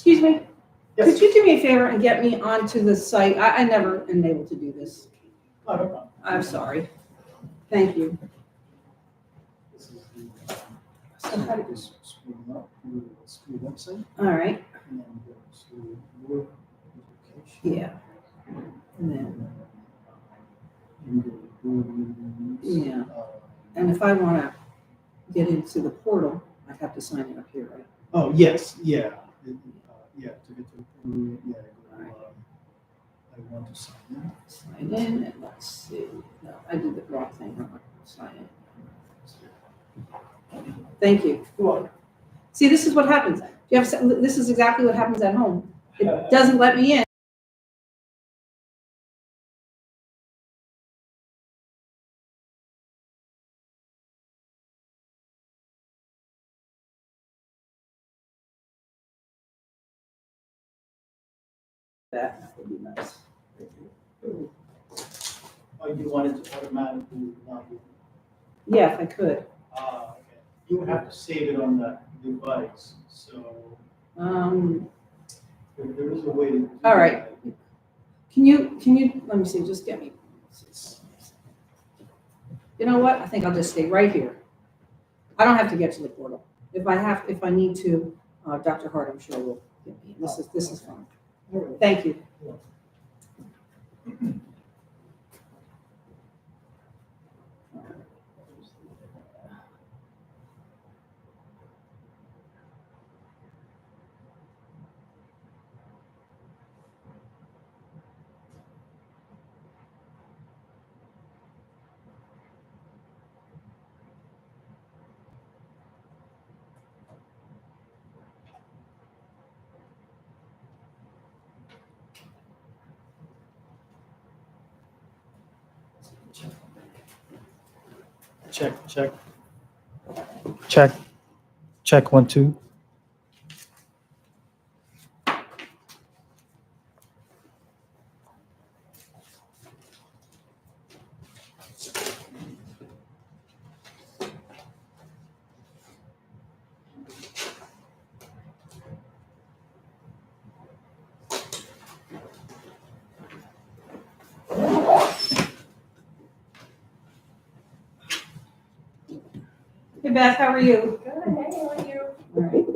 Excuse me? Yes. Could you do me a favor and get me onto the site? I never am able to do this. Oh, no problem. I'm sorry. Thank you. This is the, just scroll up to the school website, All right, and then go to your education. yeah. And then, And go to board meetings. Yeah. and if I want to get into the portal, I have to sign in up here, right? Oh, yes, yeah. Yeah, to get to the board, yeah, go, I want to sign in. Sign in, and let's see. No, I did the wrong thing. I'm not gonna sign in. Thank you. You're welcome. See, this is what happens. This is exactly what happens at home. It doesn't let me in. That would be nice. Oh, you wanted to automatically log in? Yeah, if I could. Okay. You would have to save it on the device, so there is a way to do All right. that. Can you, let me see, just get me. You know what? I think I'll just stay right here. I don't have to get to the portal. If I need to, Dr. Hart, I'm sure will get me. This is fine. All right. Thank you. Check, check. Check. Check 1, 2. Hey Beth, how are you? Good, hey, how are you? All right.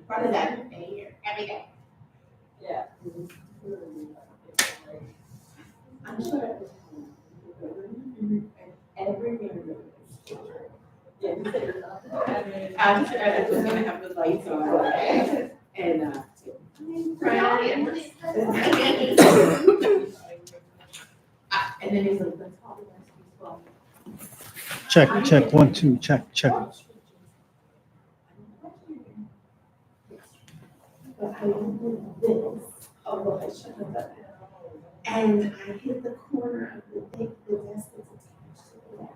Part of that here every day. Yeah. I'm sure. Every minute. Yeah, you said you're not. I'm sure I was gonna have the lights on. And, Brian. And then he's like, let's call the rest of Check, check 1, 2. Check, check. But I did this. Oh, well, I should have done that. And I hit the corner of the desk that's attached to the wall.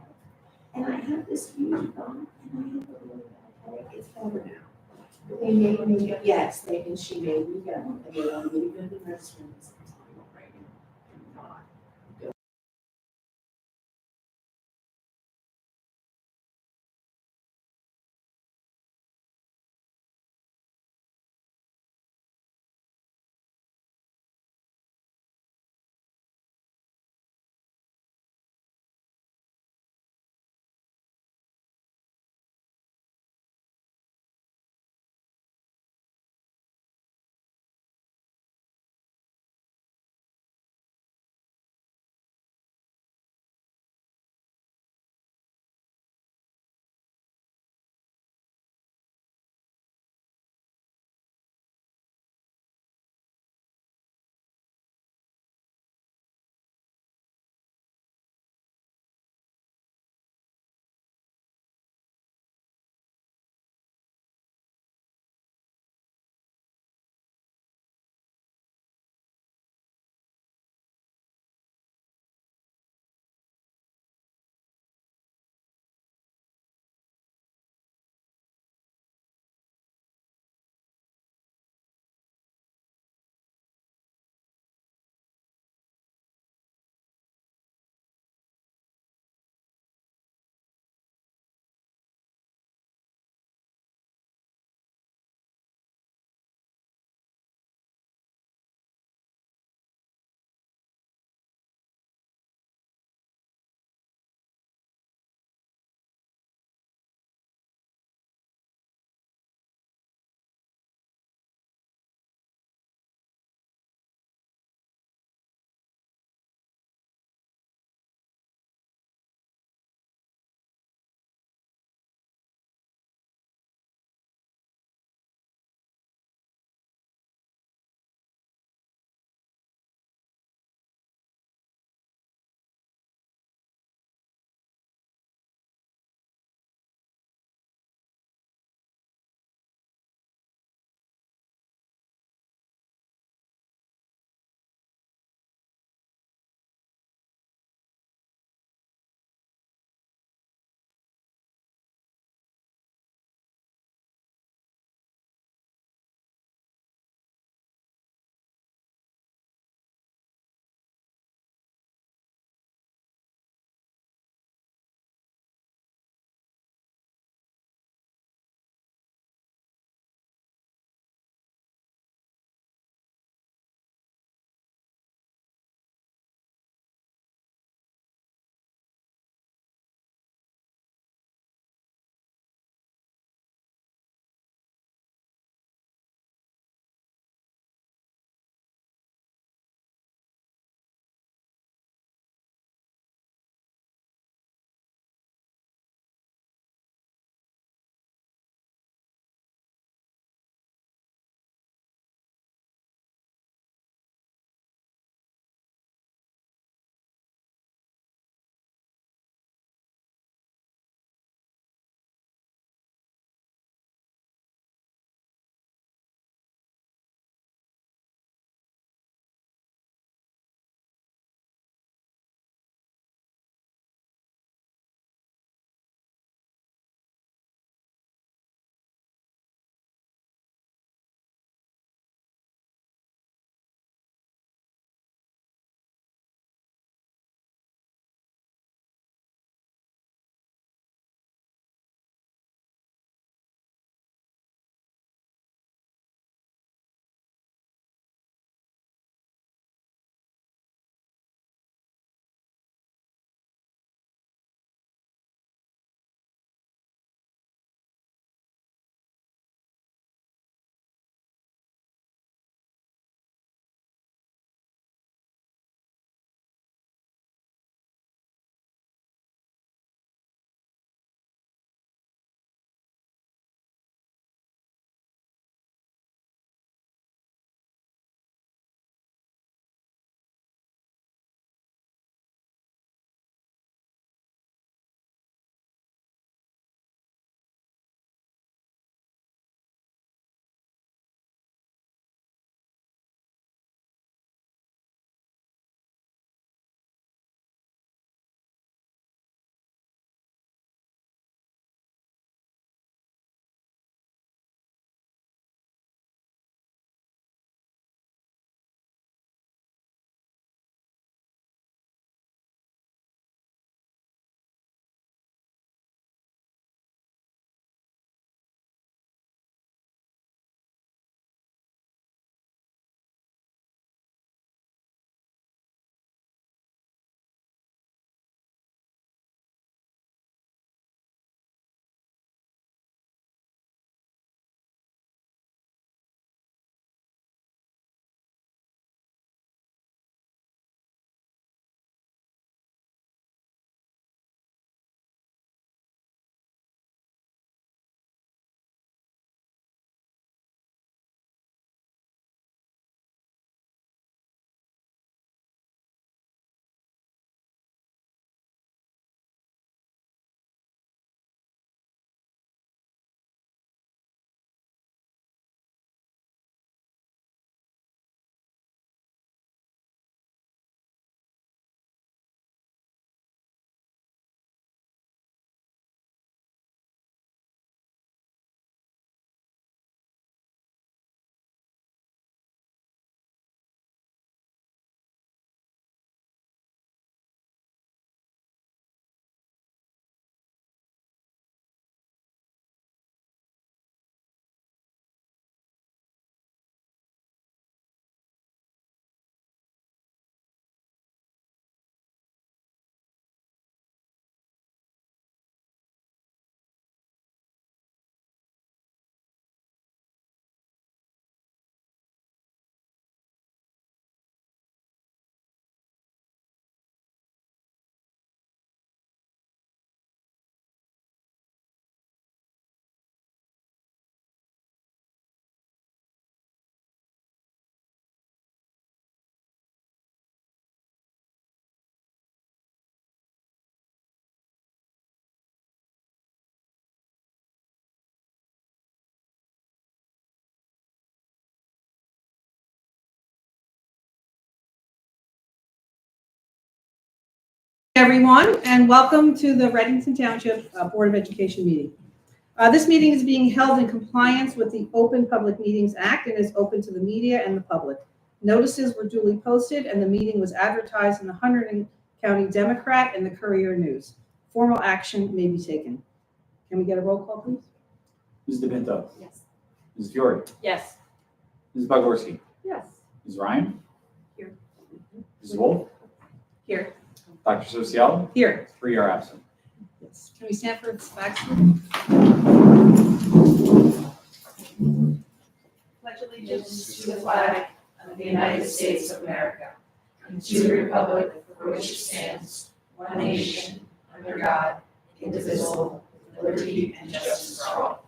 And I have this huge bump, and I have a really bad headache. It's better now. They made me, yes, and she made me go, and they wanted me to go to the restroom. Right now. I'm not. Everyone, and welcome to the Reddington Township Board of Education meeting. This meeting is being held in compliance with the Open Public Meetings Act and is open to the media and the public. Notices were duly posted and the meeting was advertised in the Hunterdon County Democrat and the Courier News. Formal action may be taken. Can we get a roll call, please? Ms. DePinto. Yes. Ms. Fiore. Yes. Ms. Bogorski. Yes. Ms. Ryan. Here. Ms. Wolf. Here. Dr. Sosial. Here. 3 are absent. Yes. Can we stand for its facts? Pledge allegiance to the flag of the United States of America and to the republic for which it stands, one nation, under God, indivisible, with liberty and justice for all.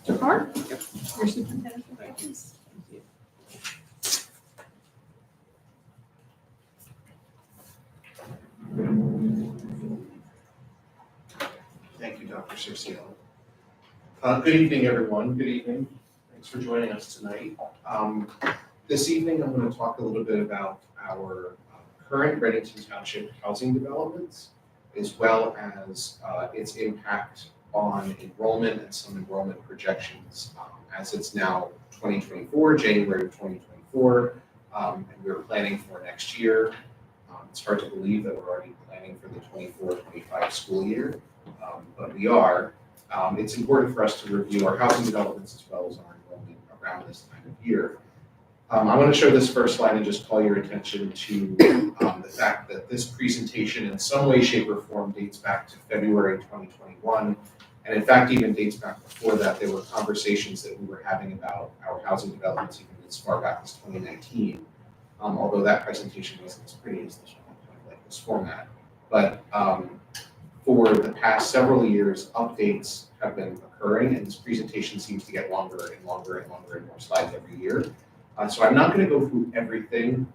Dr. Hart? Your superintendent, please. Thank you. Thank you, Dr. Cerciolo. Good evening, everyone. Good evening. Thanks for joining us tonight. This evening, I'm going to talk a little bit about our current Reddington Township housing developments, as well as its impact on enrollment and some enrollment projections as it's now 2024, January of 2024, and we're planning for next year. It's hard to believe that we're already planning for the 24-25 school year. But we are. It's important for us to review our housing developments as well as our enrollment around this time of year. I want to show this first slide and just call your attention to the fact that this presentation in some way, shape, or form dates back to February 2021. And in fact, even dates back before that. There were conversations that we were having about our housing developments even as far back as 2019. Although that presentation wasn't as pretty as this one, kind of like this format. But for the past several years, updates have been occurring, and this presentation seems to get longer and longer and longer and more slides every year. So I'm not going to go through everything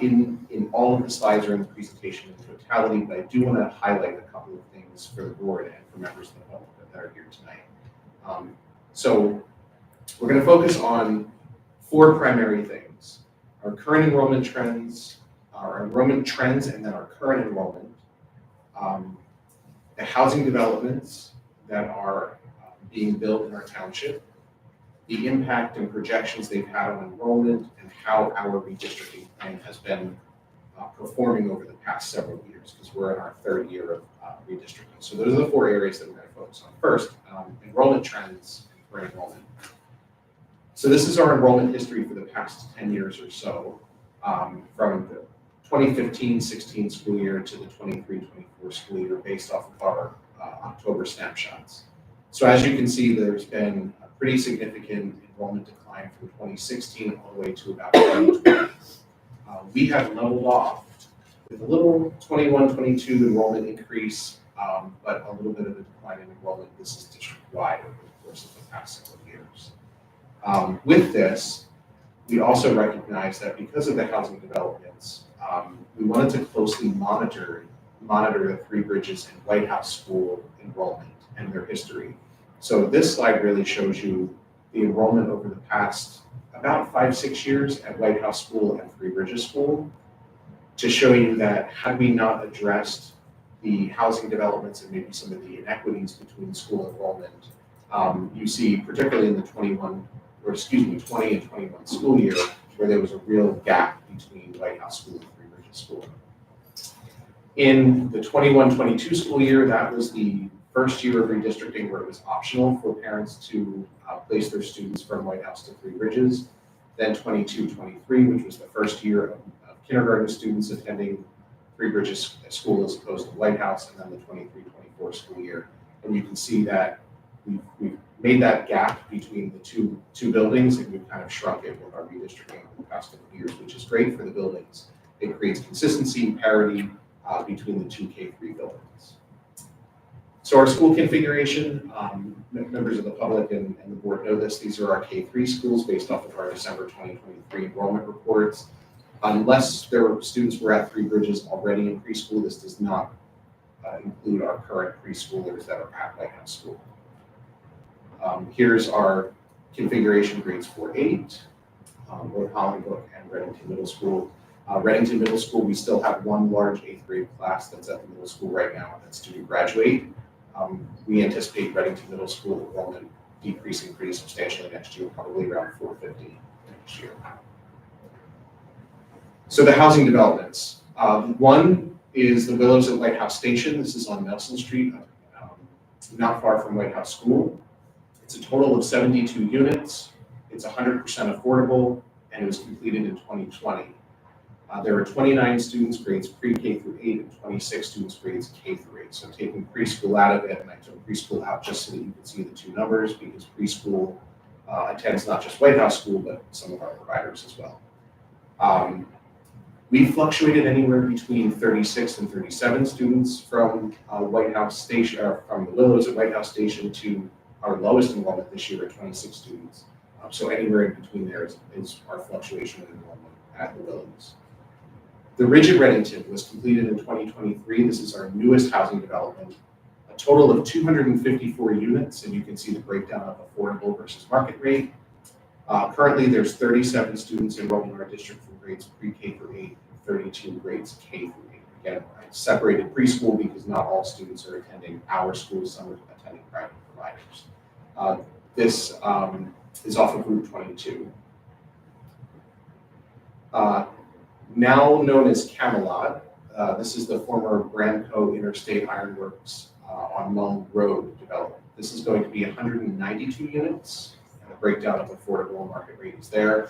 in all of the slides or in the presentation in totality, but I do want to highlight a couple of things for the board and for members of the public that are here tonight. So we're going to focus on 4 primary things: our current enrollment trends, and then our current enrollment. The housing developments that are being built in our township, the impact and projections they've had on enrollment, and how our redistricting plan has been performing over the past several years, because we're in our 3rd year of redistricting. So those are the 4 areas that we're going to focus on. First, enrollment trends for enrollment. So this is our enrollment history for the past 10 years or so, from the 2015-16 school year to the 23-24 school year based off of our October snapshots. So as you can see, there's been a pretty significant enrollment decline from 2016 all the way to about 2020. We have leveled off with a little 21-22 enrollment increase, but a little bit of a decline in enrollment. This is district-wide over the course of the past several years. With this, we also recognize that because of the housing developments, we wanted to closely monitor the Three Bridges and White House School enrollment and their history. So this slide really shows you the enrollment over the past about 5-6 years at White House School and Three Bridges School, to show you that had we not addressed the housing developments and maybe some of the inequities between school enrollment, you see particularly in the 20 and 21 school year, where there was a real gap between White House School and Three Bridges School. In the 21-22 school year, that was the first year of redistricting where it was optional for parents to place their students from White House to Three Bridges. Then 22-23, which was the first year of kindergarten students attending Three Bridges School as opposed to White House, and then the 23-24 school year. And you can see that we've made that gap between the two buildings, and we've kind of shrunk it with our redistricting over the past couple of years, which is great for the buildings. It creates consistency and parity between the 2 K-3 buildings. So our school configuration, members of the public and the board know this, these are our K-3 schools based off of our December 2023 enrollment reports. Unless students were at Three Bridges already in preschool, this does not include our current preschoolers that are at White House School. Here's our configuration grades 4-8, both Hollenbrook and Reddington Middle School. Reddington Middle School, we still have one large 8th grade class that's at the middle school right now that's due to graduate. We anticipate Reddington Middle School enrollment decreasing pretty substantially next year, probably around 450 next year. So the housing developments. One is the Willows at White House Station. This is on Nelson Street, not far from White House School. It's a total of 72 units. It's 100% affordable, and it was completed in 2020. There are 29 students grades pre-K through 8 and 26 students grades K through 8. So taking preschool out of it, and I took preschool out just so that you can see the two numbers, because preschool attends not just White House School, but some of our providers as well. We fluctuated anywhere between 36 and 37 students from White House Station, or from the Willows at White House Station to our lowest enrollment this year at 26 students. So anywhere in between there is our fluctuation in enrollment at the Willows. The Ridge at Reddington was completed in 2023. This is our newest housing development. A total of 254 units, and you can see the breakdown of affordable versus market rate. Currently, there's 37 students enrolled in our district from grades pre-K through 8, 32 grades K through 8. Again, I separated preschool because not all students are attending our school, some are attending private providers. This is off of Route 22. Now known as Camelot, this is the former Bramco Interstate Ironworks on Mullen Road development. This is going to be 192 units, and the breakdown of affordable and market rate is there,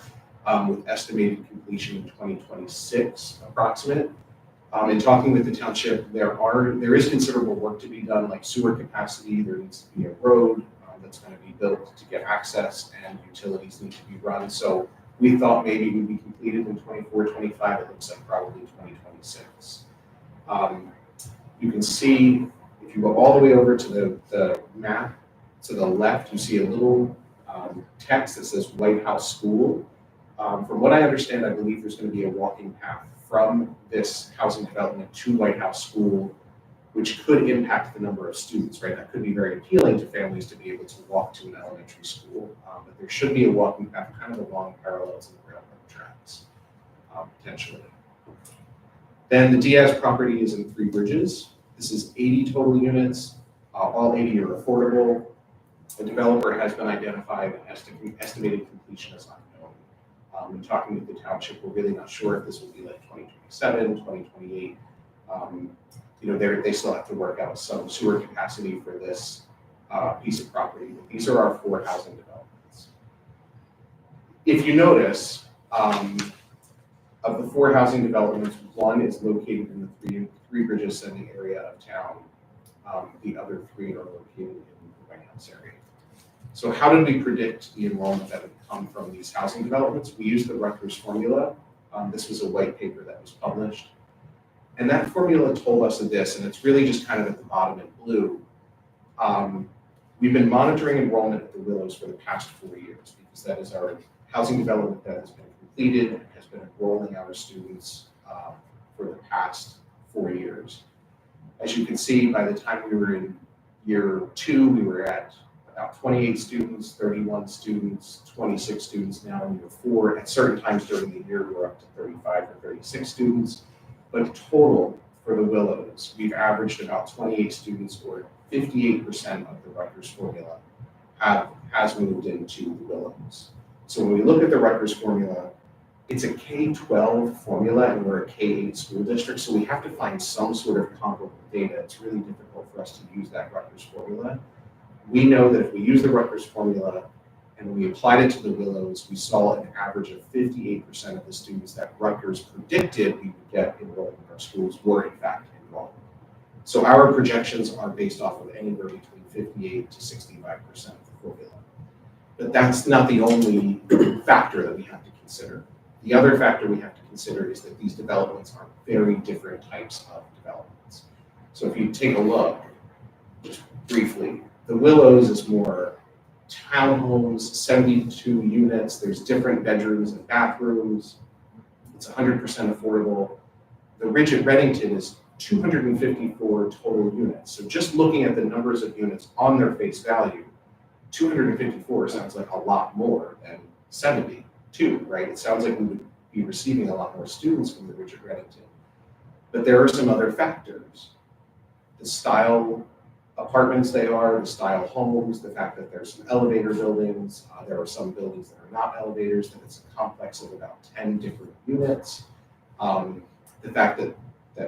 with estimated completion in 2026 approximate. In talking with the township, there is considerable work to be done, like sewer capacity. There needs to be a road that's going to be built to get access, and utilities need to be run. So we thought maybe we'd be completed in 24, 25. It looks like probably 2026. You can see, if you go all the way over to the map to the left, you see a little text that says White House School. From what I understand, I believe there's going to be a walking path from this housing development to White House School, which could impact the number of students, right? That could be very appealing to families to be able to walk to an elementary school, but there should be a walking path kind of along parallels in the railroad tracks, potentially. Then the Diaz property is in 3 bridges. This is 80 total units. All 80 are affordable. The developer has been identified, and estimated completion is unknown. In talking with the township, we're really not sure if this will be like 2027, 2028. You know, they still have to work out some sewer capacity for this piece of property. These are our 4 housing developments. If you notice, of the 4 housing developments, 1 is located in the three bridges sending area of town. The other 3 are located in the White House area. So how did we predict the enrollment that would come from these housing developments? We used the Rutgers formula. This was a white paper that was published. And that formula told us this, and it's really just kind of at the bottom in blue. We've been monitoring enrollment at the Willows for the past 4 years, because that is our housing development that has been completed and has been enrolling our students for the past 4 years. As you can see, by the time we were in year 2, we were at about 28 students, 31 students, 26 students now in year 4. At certain times during the year, we're up to 35 or 36 students. But total for the Willows, we've averaged about 28 students, or 58% of the Rutgers formula has moved into the Willows. So when we look at the Rutgers formula, it's a K-12 formula, and we're a K-8 school district, so we have to find some sort of comparable data. It's really difficult for us to use that Rutgers formula. We know that if we use the Rutgers formula and we applied it to the Willows, we saw an average of 58% of the students that Rutgers predicted we would get enrolled in our schools were in fact enrolled. So our projections are based off of anywhere between 58 to 65% of the formula. But that's not the only factor that we have to consider. The other factor we have to consider is that these developments are very different types of developments. So if you take a look, just briefly, the Willows is more townhomes, 72 units, there's different bedrooms and bathrooms, it's 100% affordable. The Ridge at Reddington is 254 total units. So just looking at the numbers of units on their face value, 254 sounds like a lot more than 72, right? It sounds like we would be receiving a lot more students from the Ridge at Reddington. But there are some other factors. The style apartments they are, the style homes, the fact that there's some elevator buildings, there are some buildings that are not elevators, that it's a complex of about 10 different units. The fact that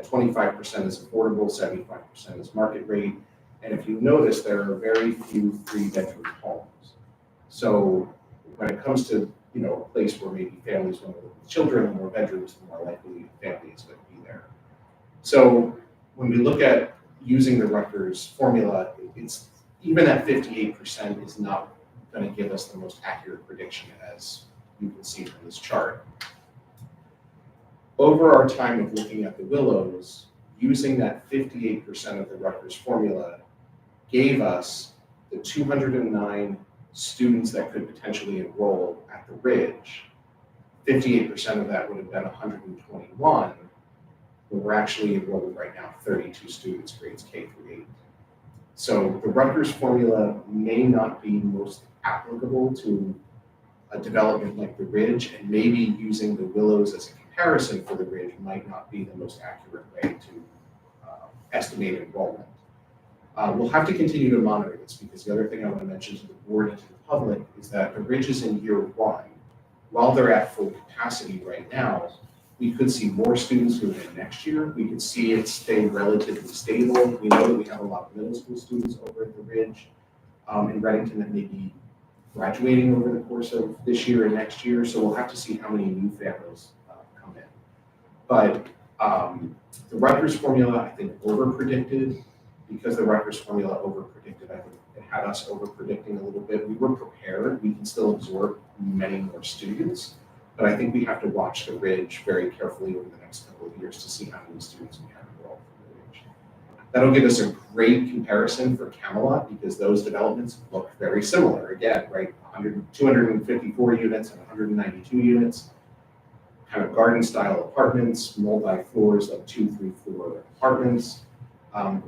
25% is affordable, 75% is market rate. And if you notice, there are very few 3-bedroom homes. So when it comes to, you know, a place where maybe families want to live with children, more bedrooms, the more likely a family is going to be there. So when we look at using the Rutgers formula, it's even at 58% is not going to give us the most accurate prediction, as you can see from this chart. Over our time of looking at the Willows, using that 58% of the Rutgers formula gave us the 209 students that could potentially enroll at the Ridge. 58% of that would have been 121, but we're actually enrolling right now 32 students, grades K through 8. So the Rutgers formula may not be most applicable to a development like the Ridge, and maybe using the Willows as a comparison for the Ridge might not be the most accurate way to estimate enrollment. We'll have to continue to monitor this, because the other thing I want to mention to the board and to the public is that the Ridge is in year 1. While they're at full capacity right now, we could see more students move in next year. We could see it stay relatively stable. We know that we have a lot of middle school students over at the Ridge in Reddington that may be graduating over the course of this year and next year. So we'll have to see how many new families come in. But the Rutgers formula, I think, over-predicted. Because the Rutgers formula over-predicted, I think it had us over-predicting a little bit. We were prepared. We can still absorb many more students. But I think we have to watch the Ridge very carefully over the next couple of years to see how many students we have enrolled from the Ridge. That'll give us a great comparison for Camelot, because those developments look very similar. Again, right, 254 units and 192 units, kind of garden-style apartments, multi-floors, like 2-3 floor apartments.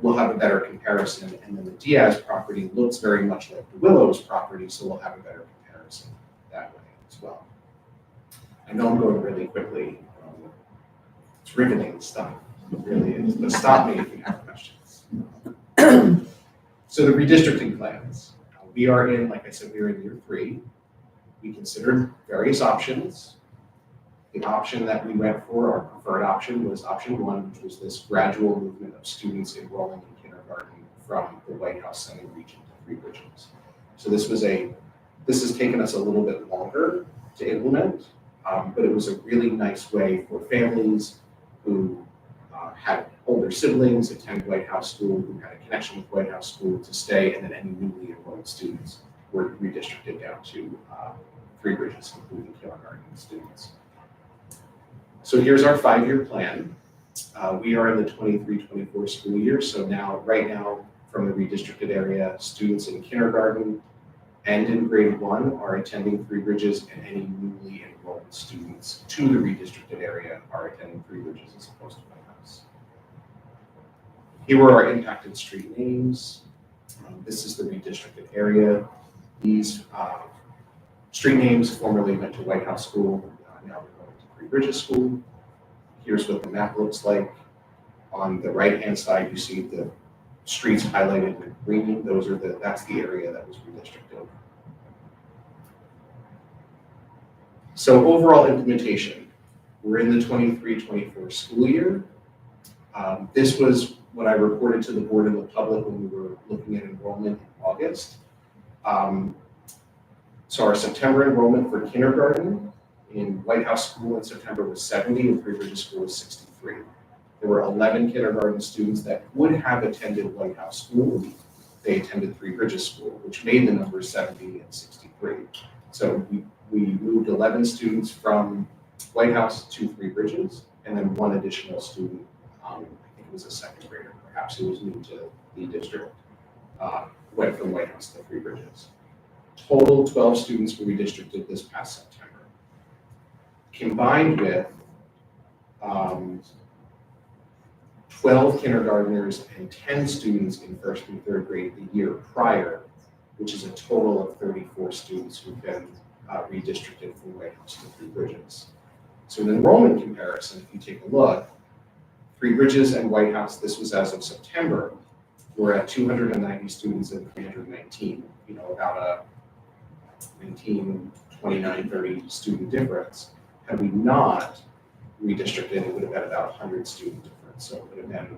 We'll have a better comparison, and then the Diaz property looks very much like the Willows property, so we'll have a better comparison that way as well. I know I'm going really quickly. It's riveting stuff. It really is. But stop me if you have questions. So the redistricting plans. We are in, like I said, we're in year 3. We considered various options. The option that we went for, our preferred option, was option 1, which was this gradual movement of students enrolling in kindergarten from the White House Center region to Three Bridges. So this has taken us a little bit longer to implement, but it was a really nice way for families who had older siblings, attend White House School, who had a connection with White House School, to stay, and then any newly enrolled students were redistricted down to Three Bridges, including kindergarten students. So here's our 5-year plan. We are in the 23-24 school year, so right now, from the redistricted area, students in kindergarten and in grade 1 are attending Three Bridges, and any newly enrolled students to the redistricted area are attending Three Bridges as opposed to White House. Here are our impacted street names. This is the redistricted area. These street names formerly went to White House School, now we're going to Three Bridges School. Here's what the map looks like. On the right-hand side, you see the streets highlighted in green. That's the area that was redistricted. So overall implementation, we're in the 23-24 school year. This was what I reported to the board and the public when we were looking at enrollment in August. So our September enrollment for kindergarten in White House School in September was 70, and Three Bridges School was 63. There were 11 kindergarten students that would have attended White House School. They attended Three Bridges School, which made the numbers 70 and 63. So we moved 11 students from White House to Three Bridges, and then one additional student, I think it was a second grader, perhaps who was new to the district, went from White House to Three Bridges. Total 12 students were redistricted this past September. Combined with 12 kindergartners and 10 students in 1st and 3rd grade the year prior, which is a total of 34 students who've been redistricted from White House to Three Bridges. So an enrollment comparison, if you take a look, Three Bridges and White House, this was as of September, we're at 290 students and 319, about a 19, 29, 30 student difference. Had we not redistricted, it would have been about 100 student difference. So it would have been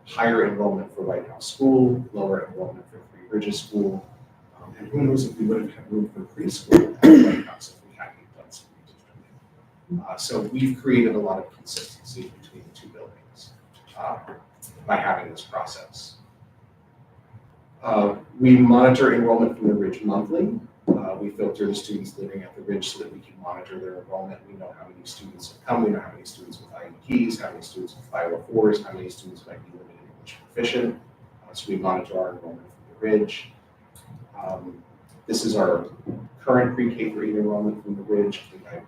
higher enrollment for White House School, lower enrollment for Three Bridges School. And who knows if we would have had room for preschool at White House if we hadn't done some redistricting. So we've created a lot of consistency between the two buildings by having this process. We monitor enrollment from the Ridge monthly. We filter the students living at the Ridge so that we can monitor their enrollment. We know how many students have come, we know how many students with IEPs, how many students with 504s, how many students might be limited English proficient. So we monitor our enrollment from the Ridge. This is our current pre-K through 8 enrollment from the Ridge. I think I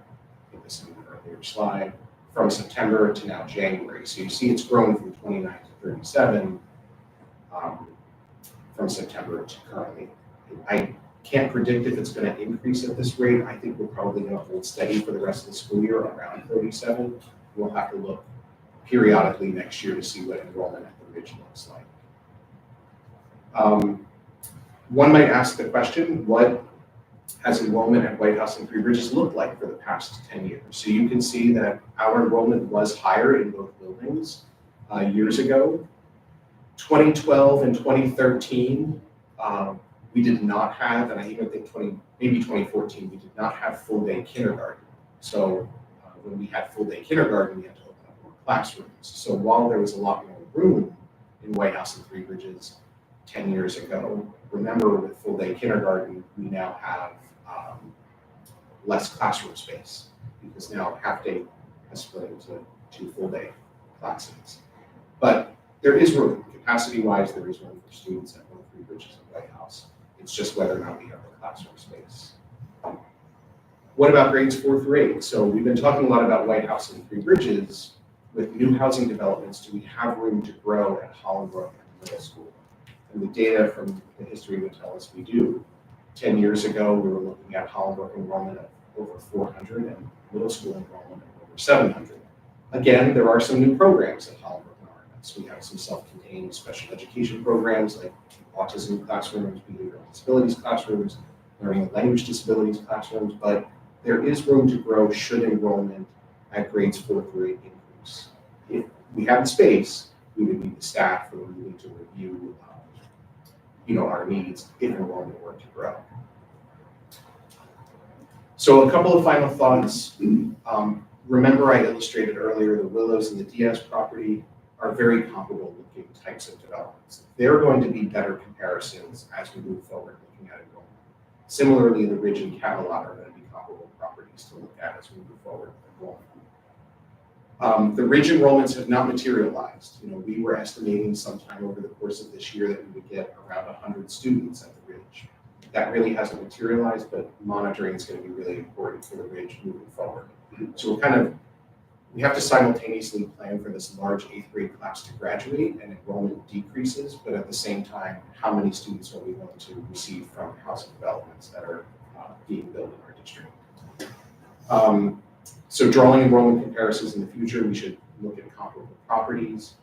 put this in an earlier slide. From September to now January. So you see it's grown from 29 to 37 from September to currently. I can't predict if it's going to increase at this rate. I think we're probably going to hold steady for the rest of the school year around 37. We'll have to look periodically next year to see what enrollment at the Ridge looks like. One might ask the question, what has enrollment at White House and Three Bridges looked like for the past 10 years? So you can see that our enrollment was higher in both buildings years ago. 2012 and 2013, we did not have, and I even think maybe 2014, we did not have full day kindergarten. So when we had full day kindergarten, we had to open up more classrooms. So while there was a lot more room in White House and Three Bridges 10 years ago, remember with full day kindergarten, we now have less classroom space because now half day has split into 2 full day classes. But there is room, capacity wise, there is room for students at both Three Bridges and White House. It's just whether or not we have the classroom space. What about grades 4 through 8? So we've been talking a lot about White House and Three Bridges. With new housing developments, do we have room to grow at Hollenbrook and middle school? And the data from the history would tell us we do. 10 years ago, we were looking at Hollenbrook enrollment of over 400 and middle school enrollment of over 700. Again, there are some new programs at Hollenbrook and RMS. We have some self-contained special education programs like autism classrooms, behavioral disabilities classrooms, learning and language disabilities classrooms, but there is room to grow should enrollment at grades 4 through 8 increase. If we have the space, we would need the staff, or we would need to review our needs if enrollment were to grow. So a couple of final thoughts. Remember I illustrated earlier the Willows and the Diaz property are very comparable looking types of developments. They're going to be better comparisons as we move forward looking at enrollment. Similarly, the Ridge and Camelot are going to be comparable properties to look at as we move forward with enrollment. The Ridge enrollments have not materialized. We were estimating sometime over the course of this year that we would get around 100 students at the Ridge. That really hasn't materialized, but monitoring is going to be really important for the Ridge moving forward. So we have to simultaneously plan for this large 8th grade class to graduate and enrollment decreases, but at the same time, how many students are we going to receive from housing developments that are being built in our district? So drawing enrollment comparisons in the future, we should look at comparable properties.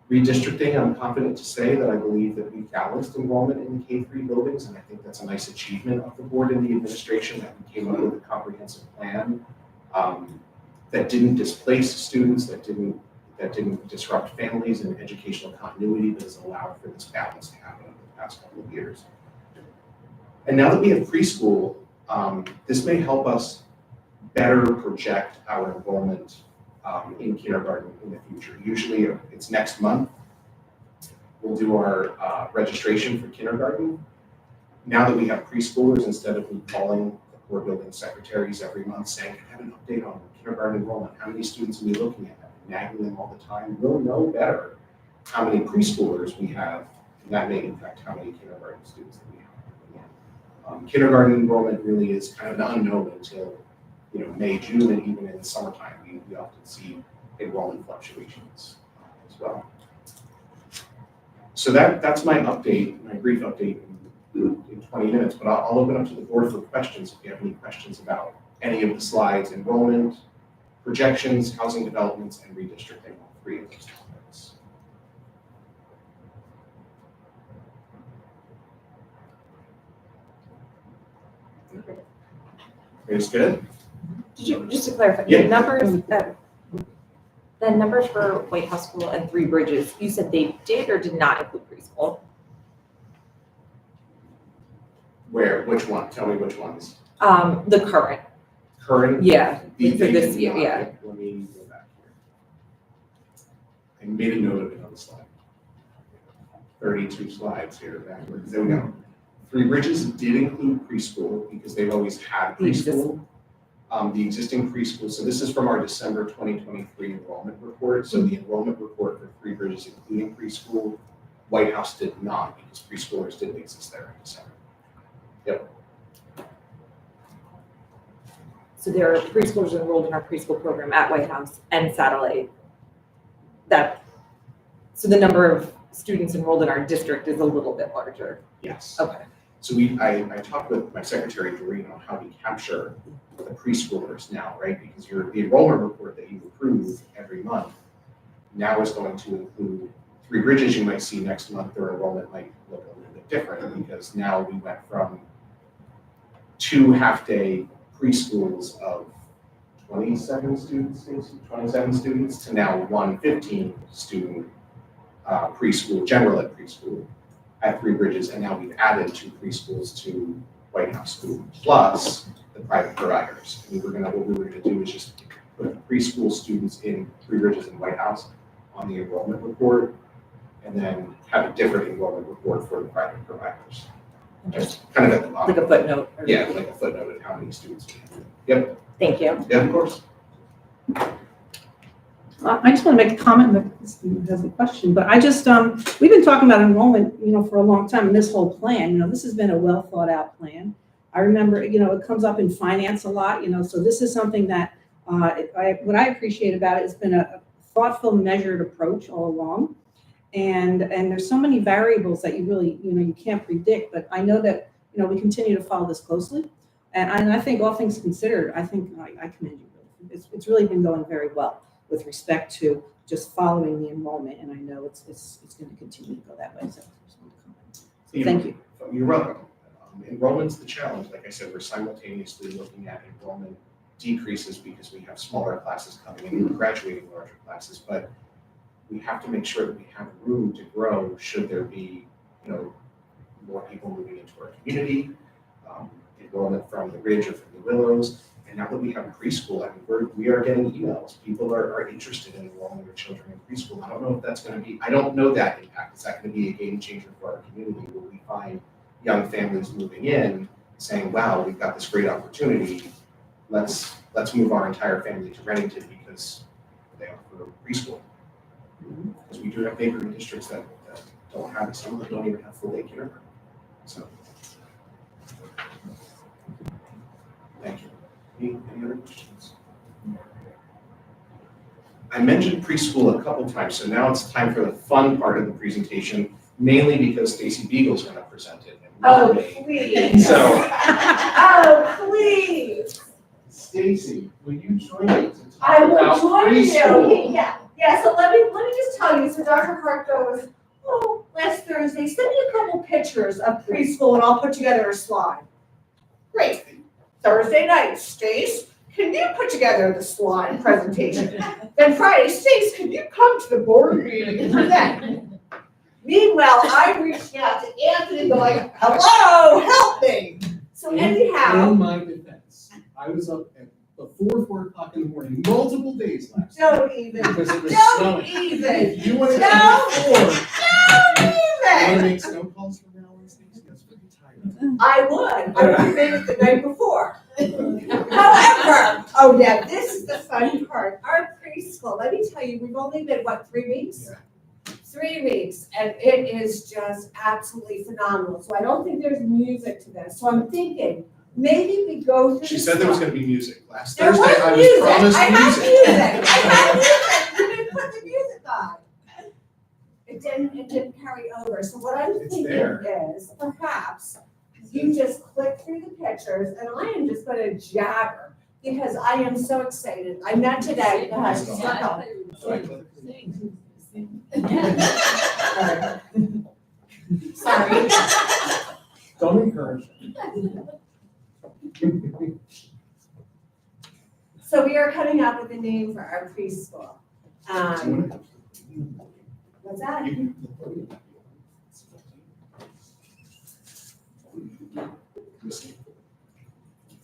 Redistricting, I'm confident to say that I believe that we've balanced enrollment in the K-3 buildings, and I think that's a nice achievement of the board and the administration that we came up with a comprehensive plan that didn't displace students, that didn't disrupt families and educational continuity, but has allowed for this balance to happen over the past couple of years. And now that we have preschool, this may help us better project our enrollment in kindergarten in the future. Usually it's next month. We'll do our registration for kindergarten. Now that we have preschoolers, instead of me calling the core building secretaries every month saying, I have an update on kindergarten enrollment, how many students are we looking at, nagging them all the time, we'll know better how many preschoolers we have, and that may impact how many kindergarten students that we have. Kindergarten enrollment really is kind of an unknown until May, June, and even in the summertime, we often see enrollment fluctuations as well. So that's my update, my brief update in 20 minutes, but I'll open up to the board for questions if you have any questions about any of the slides, enrollment, projections, housing developments, and redistricting, all three of those topics. It's good? Did you, just to clarify, Yeah. the numbers for White House School and Three Bridges, you said they did or did not include preschool? Where, which one? Tell me which ones. The current, Current? yeah, They for this did year, not. yeah. Let me go back here. I made a note of it on the slide. 32 slides here backwards. There we go. Three Bridges did include preschool because they've always had The preschool. The existing preschool, so this is from our December 2023 enrollment report. So the enrollment report for Three Bridges, including preschool, White House did not because preschoolers didn't exist there in December. So there are preschoolers enrolled in our preschool program at White House and Satellite. So the number of students enrolled in our district is a little bit larger. Yes. Okay. So I talked with my secretary, Doreen, on how we capture the preschoolers now, right? Because the enrollment report that you approve every month now is going to include Three Bridges. You might see next month their enrollment might look a little bit different because now we went from 2 half-day preschools of 27 students to now 1 15-student preschool, general ed preschool at Three Bridges, and now we've added 2 preschools to White House School, plus the private providers. And what we were gonna do is just put preschool students in Three Bridges and White House on the enrollment report, and then have a different enrollment report for the private providers. Just kind of at the bottom. Like a footnote. or- Yeah, like a footnote of how many students we have. Yep, Thank you. yeah, of course. I just want to make a comment, if Steve has a question, but I just, we've been talking about enrollment, for a long time, and this whole plan, this has been a well thought out plan. I remember, it comes up in finance a lot, so this is something that, what I appreciate about it has been a thoughtful, measured approach all along. And there's so many variables that you really, you can't predict, but I know that, we continue to follow this closely. And I think all things considered, I think I commend you. It's really been going very well with respect to just following the enrollment, and I know it's going to continue to go that way. So I just want to comment. So thank you. You're welcome. Enrollment's the challenge. Like I said, we're simultaneously looking at enrollment decreases because we have smaller classes coming in and graduating larger classes, but we have to make sure that we have room to grow should there be, more people moving into our community, enrollment from the Ridge or from the Willows. And now that we have preschool, we are getting emails. People are interested in enrolling their children in preschool. I don't know if that's going to be, I don't know that impact. Is that going to be a game changer for our community? Will we find young families moving in saying, wow, we've got this great opportunity. Let's move our entire family to Reddington because they offer preschool. Because we do have neighboring districts that don't have it. Some of them don't even have full day kindergarten. So, thank you. Any other questions? I mentioned preschool a couple times, so now it's time for the fun part of the presentation, mainly because Stacy Beagle's going to present it. And not Oh, me. please. So, Oh, please. Stacy, will you join me to talk I will about join you. preschool? Yeah, so let me just tell you, so Dr. Hart goes, last Thursday, send me a couple pictures of preschool and I'll put together a slide. Great. Thursday night, Stace, can you put together the slide presentation? Then Friday, Stace, can you come to the board meeting and present? Meanwhile, I reached out to Anthony, going, hello, help me. So anyhow. In my defense, I was up at before 4 o'clock in the morning, multiple days last night. Don't even. Because it was Don't snowing. even. If you want to Don't come before, Don't you want to even. make snow calls from now on, Stacy, that's pretty tired. I would have made it the night before. However, oh yeah, this is the fun part. Our preschool, let me tell you, we've only been, 3 weeks? Yeah. 3 weeks, and it is just absolutely phenomenal. So I don't think there's music to this. So I'm thinking, maybe we go through. She said there was going to be music. Last There Thursday, was I was music. promised I have music. I have music. You didn't put the music on. It didn't carry over. So what I'm It's thinking there. is perhaps you just click through the pictures, and I am just going to jabber because I am so excited. I met today, go ahead, stop. Sorry. Don't encourage. So we are coming up with a name for our preschool. What's that?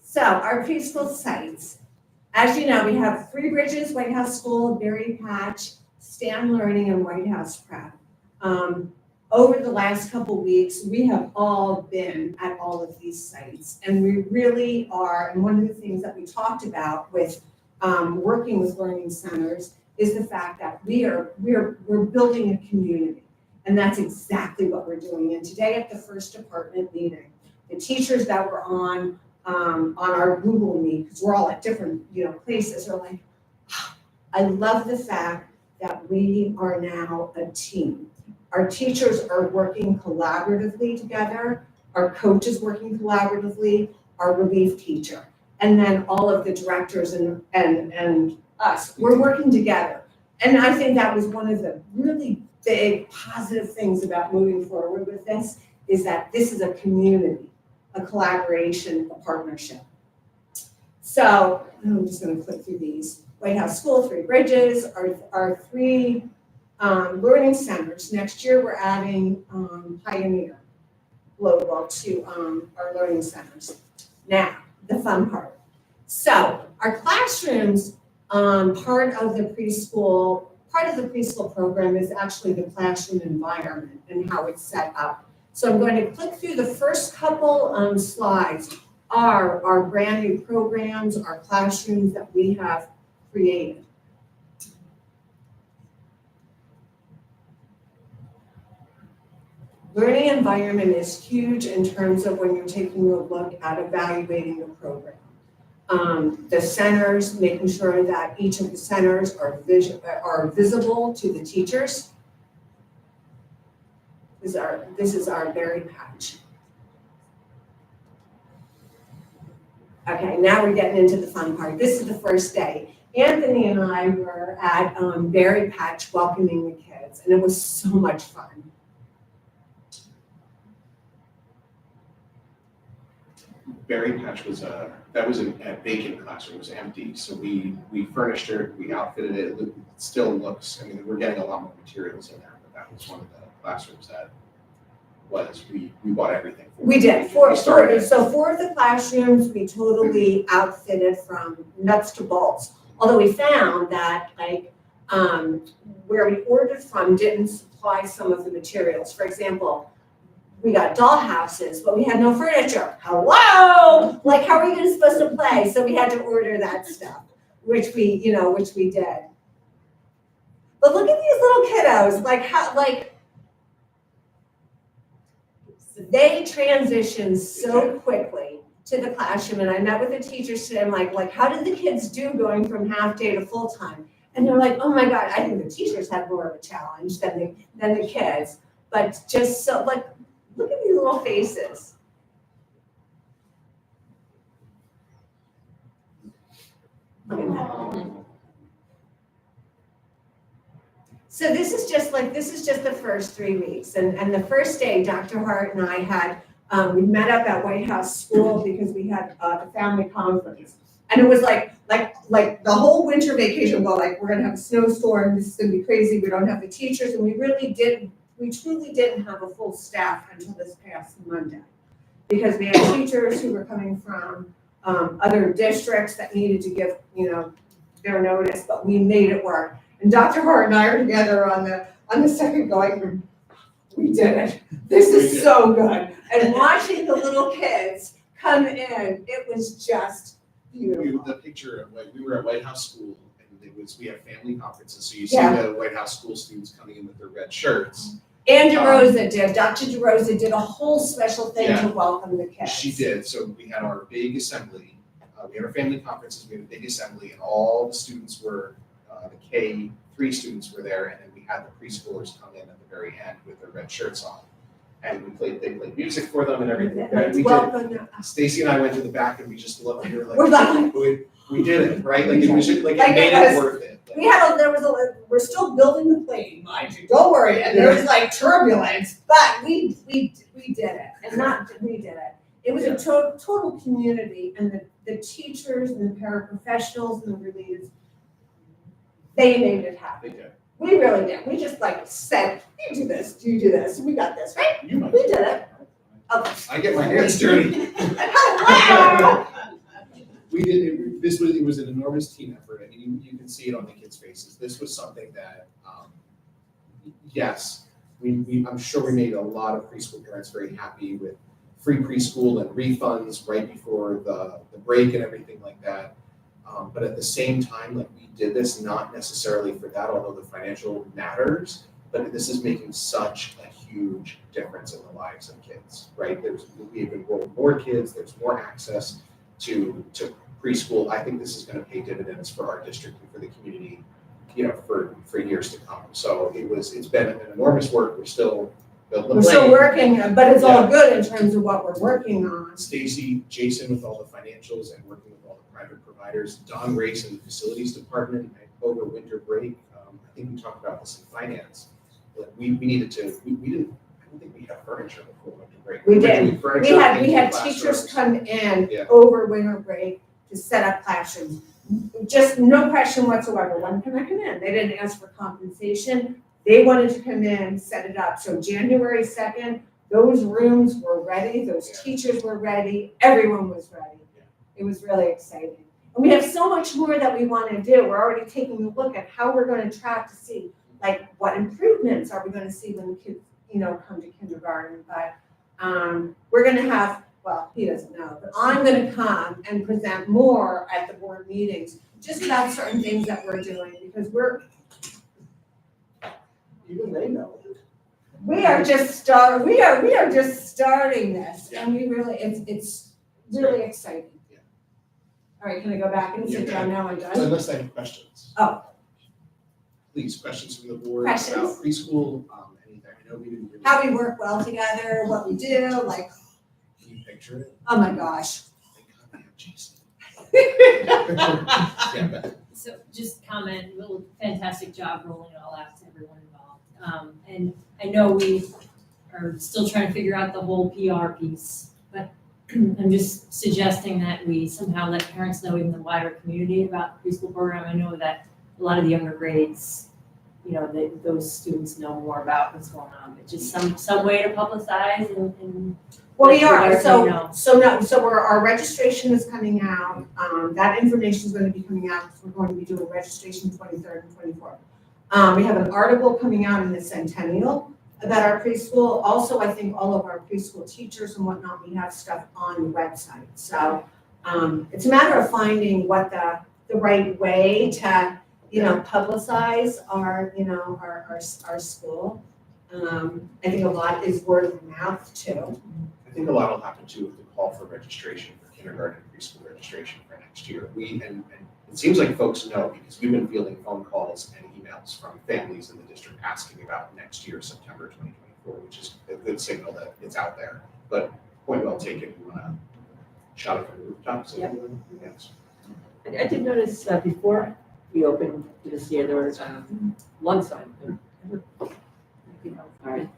So our preschool sites, as you know, we have Three Bridges, White House School, Berry Patch, STAM Learning, and White House Prep. Over the last couple weeks, we have all been at all of these sites, and we really are, and one of the things that we talked about with working with learning centers is the fact that we're building a community, and that's exactly what we're doing. And today at the first department meeting, the teachers that were on our Google Meet, because we're all at different places, are like, I love the fact that we are now a team. Our teachers are working collaboratively together, our coaches working collaboratively, our relief teacher, and then all of the directors and us, we're working together. And I think that was one of the really big positive things about moving forward with this, is that this is a community, a collaboration, a partnership. So I'm just going to click through these. White House School, Three Bridges, our three learning centers. Next year we're adding Pioneer Global to our learning centers. Now, the fun part. So our classrooms, part of the preschool program is actually the classroom environment and how it's set up. So I'm going to click through the first couple slides are our brand new programs, our classrooms that we have created. Learning environment is huge in terms of when you're taking a look at evaluating the program. The centers, making sure that each of the centers are visible to the teachers. This is our berry patch. Okay, now we're getting into the fun part. This is the first day. Anthony and I were at Berry Patch welcoming the kids, and it was so much fun. Berry Patch was a vacant classroom, it was empty, so we furnished it, we outfitted it, it still looks, I mean, we're getting a lot more materials in there, but that was one of the classrooms that we bought everything for. We did, four of the classrooms, we totally outfitted from nuts to bolts. Although we found that where we ordered from didn't supply some of the materials. For example, we got doll houses, but we had no furniture. Hello? Like, how are we supposed to play? So we had to order that stuff, which we did. But look at these little kiddos, they transitioned so quickly to the classroom. And I met with the teachers today. I'm like, how did the kids do going from half day to full time? And they're like, oh my God, I think the teachers had more of a challenge than the kids. But just so look at these little faces. Look at that. So this is just the first 3 weeks. And the first day, Dr. Hart and I had, we met up at White House School because we had a family conference. And it was like the whole winter vacation, we're gonna have a snowstorm, this is gonna be crazy, we don't have the teachers, and we truly didn't have a full staff until this past Monday. Because we had teachers who were coming from other districts that needed to give, their notice, but we made it work. And Dr. Hart and I are together on the second going, we did it. This is so good. And watching the little kids come in, it was just beautiful. The picture of we were at White House School, and we have family conferences, so you see the White House School students coming in with their red shirts. And Dr. DeRosa did a whole special thing to welcome the kids. She did. So we had our big assembly. We had our family conferences. We had a big assembly, and all the students were the K3 students were there, and then we had the preschoolers come in at the very end with their red shirts on. And they played music for them and everything. And we did. Welcome. Stacy and I went to the back and we just looked and we were We're like, like- we did it, right? Like it was just, like Like it made it it was- worth it. We're still building the plane, mind you, don't worry, and there was like turbulence, but we did it, we did it. It was a total community, and the teachers and the paraprofessionals and the relievers, they made it happen. They did. We really did, we just like said, you do this, we got this, right? You might. We did it. Okay. I get my hands dirty. Hello! We did, it was an enormous team effort. I mean, you can see it on the kids' faces. This was something that, yes, I'm sure we made a lot of preschool parents very happy with free preschool and refunds right before the break and everything like that. But at the same time, like we did this not necessarily for that, although the financial matters, but this is making such a huge difference in the lives of kids, right? We've enrolled more kids, there's more access to preschool. I think this is going to pay dividends for our district and for the community, for years to come. So it's been an enormous work. We're still building the We're still plane. working, but it's all good in terms of what we're working on. Stacy, Jason with all the financials and working with all the private providers, Don Race in the facilities department over winter break. I think we talked about this in finance. But we needed to, we didn't, I don't think we had furniture before winter break. We did. Originally, We furniture had into teachers classrooms. come in Yeah. over winter break to set up classrooms. Just no question whatsoever. When can I come in? They didn't ask for compensation. They wanted to come in, set it up. So January 2nd, those rooms were ready, those teachers were ready, everyone was ready. Yeah. It was really exciting. And we have so much more that we want to do. We're already taking a look at how we're going to track to see, like, what improvements are we going to see when kids, come to kindergarten. But we're going to have, well, he doesn't know, but I'm going to come and present more at the board meetings, just about certain things that we're doing, because Even they know. we are just starting this, and we really, it's really exciting. Yeah. All right, can I go back and sit down now? I'm So done. unless they have questions. Oh. Please, questions from the board Questions? about preschool, anything. I know we didn't really. How we work well together, what we do, like, Can you picture it? oh my gosh. Thank God we have Jason. Yeah, Beth. So just comment, real fantastic job rolling it all out to everyone involved. And I know we are still trying to figure out the whole PR piece, but I'm just suggesting that we somehow let parents know, even the wider community, about the preschool program. I know that a lot of the younger grades, those students know more about what's going on, but just some way to publicize and Well, we are, Let everybody know. so our registration is coming out, that information is gonna be coming out, because we're going to be doing registration 23rd and 24th. We have an article coming out in the Centennial about our preschool, also, I think all of our preschool teachers and whatnot, we have stuff on the website, so, it's a matter of finding what the right way to, publicize our school. I think a lot is word of mouth too. I think a lot will happen too with the call for registration for kindergarten and preschool registration for next year. And it seems like folks know, because we've been fielding phone calls and emails from families in the district asking about next year, September 2024, which is a good signal that it's out there. But point well taken, we want to shout it from the rooftops. Yep. Yes. I did notice before we opened this year, there was one sign. All right.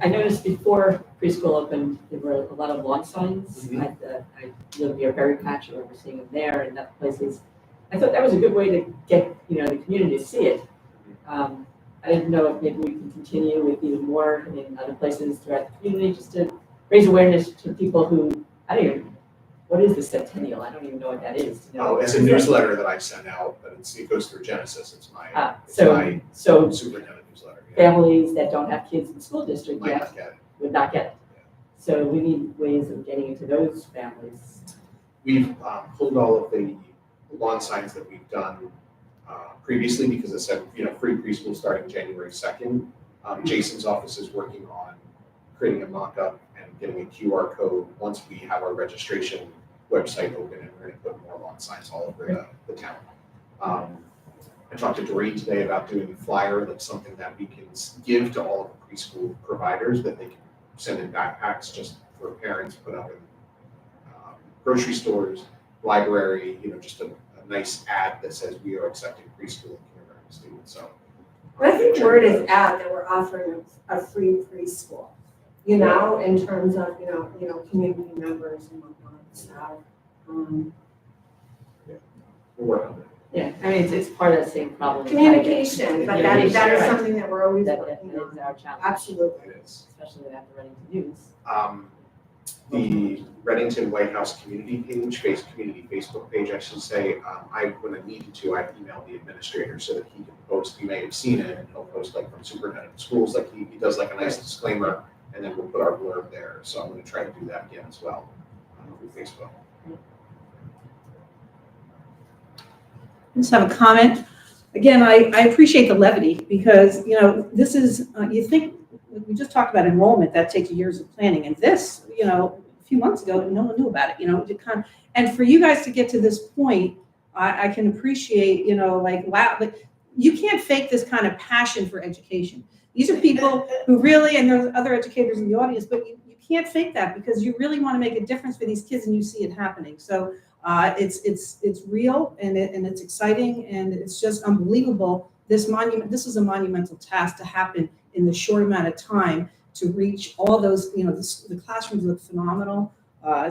I noticed before preschool opened, there were a lot of lawn signs. Mhm. I live near Berry Patch, I remember seeing them there and that places. I thought that was a good way to get, the community to see it. I didn't know if maybe we can continue with even more in other places throughout the community, just to raise awareness to people who, what is the Centennial? I don't even know what that is. Oh, it's a newsletter that I send out, but it goes through Genesis. It's my So superintendent newsletter. Yeah. families that don't have kids in the school district Might yet not get it. would not get it. So we need ways of getting into those families. We've pulled all of the lawn signs that we've done previously, because it said, free preschool starting January 2nd. Jason's office is working on creating a mock-up and getting a QR code once we have our registration website open, and we're going to put more lawn signs all over the town. I I talked to Doreen today about doing a flyer, that's something that we can give to all of the preschool providers that they can send in backpacks just for parents to put up in grocery stores, library, just a nice ad that says we are accepting preschool and kindergarten students, so. But I think word is out that we're offering a free preschool, in terms of, community members and whatnot, so. We're working on it. Yeah, I mean, it's part of the same problem. Communication, but that is Right. something that we're always That working is on. our challenge, Absolutely. It is. especially after running to news. The Reddington White House community page, community Facebook page, I should say, when I needed to, I emailed the administrator so that he can post, you may have seen it, and he'll post like from superintendent of schools, like he does like a nice disclaimer, and then we'll put our blurb there, so I'm gonna try to do that again as well, through Facebook. I just have a comment. Again, I appreciate the levity because, this is, you think, we just talked about enrollment, that takes years of planning. And this, a few months ago, no one knew about it, and for you guys to get to this point, I can appreciate, wow, you can't fake this kind of passion for education. These are people who really, and there's other educators in the audience, but you can't fake that because you really want to make a difference for these kids and you see it happening. So it's real and it's exciting and it's just unbelievable. This is a monumental task to happen in the short amount of time to reach all those, the classrooms look phenomenal.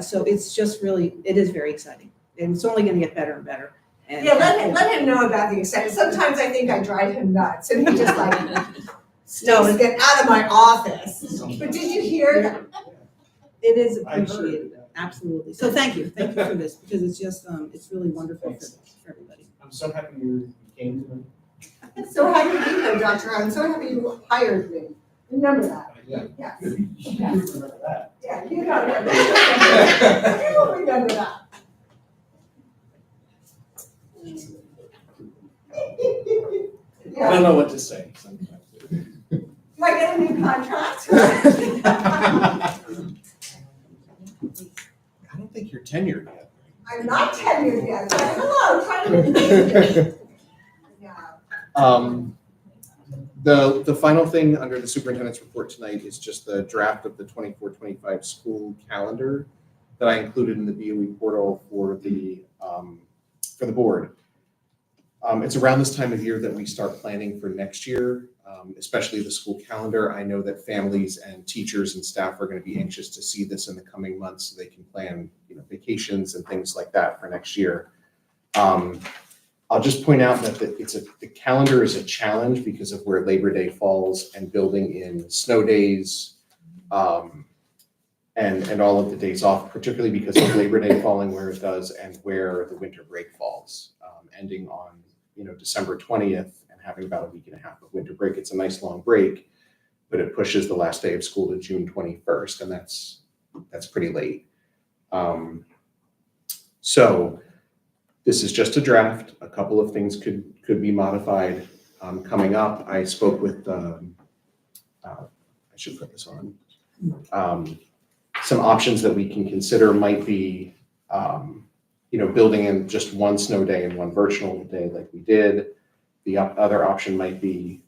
So it's just really, it is very exciting and it's only going to get better and better. And, Yeah, let him know about the excitement. Sometimes I think I drive him nuts and he just like, Stace, get out of my office. But did you hear? It is I heard. appreciated, absolutely. So thank you for this because it's just, it's really wonderful for everybody. I'm so happy you came to them. I'm so happy to be here, Doctor. I'm so happy you hired me. Remember that. Yeah. Yes. You remember that. Yeah, you don't remember that. You don't remember that. I Yeah. don't know what to say sometimes. Do I get a new contract? I don't think you're tenured yet. I'm not tenured yet. So hello, try to. Yeah. The final thing under the superintendent's report tonight is just the draft of the 24-25 school calendar that I included in the BOE portal for the board. It's around this time of year that we start planning for next year, especially the school calendar. I know that families and teachers and staff are going to be anxious to see this in the coming months so they can plan, vacations and things like that for next year. I'll just point out that the calendar is a challenge because of where Labor Day falls and building in snow days and all of the days off, particularly because of Labor Day falling where it does and where the winter break falls, ending on December 20th and having about a week and a half of winter break. It's a nice long break, but it pushes the last day of school to June 21st, and that's pretty late. So this is just a draft. A couple of things could be modified coming up. I spoke with, I should put this on. Some options that we can consider might be, building in just one snow day and one virtual day like we did. The other option might be,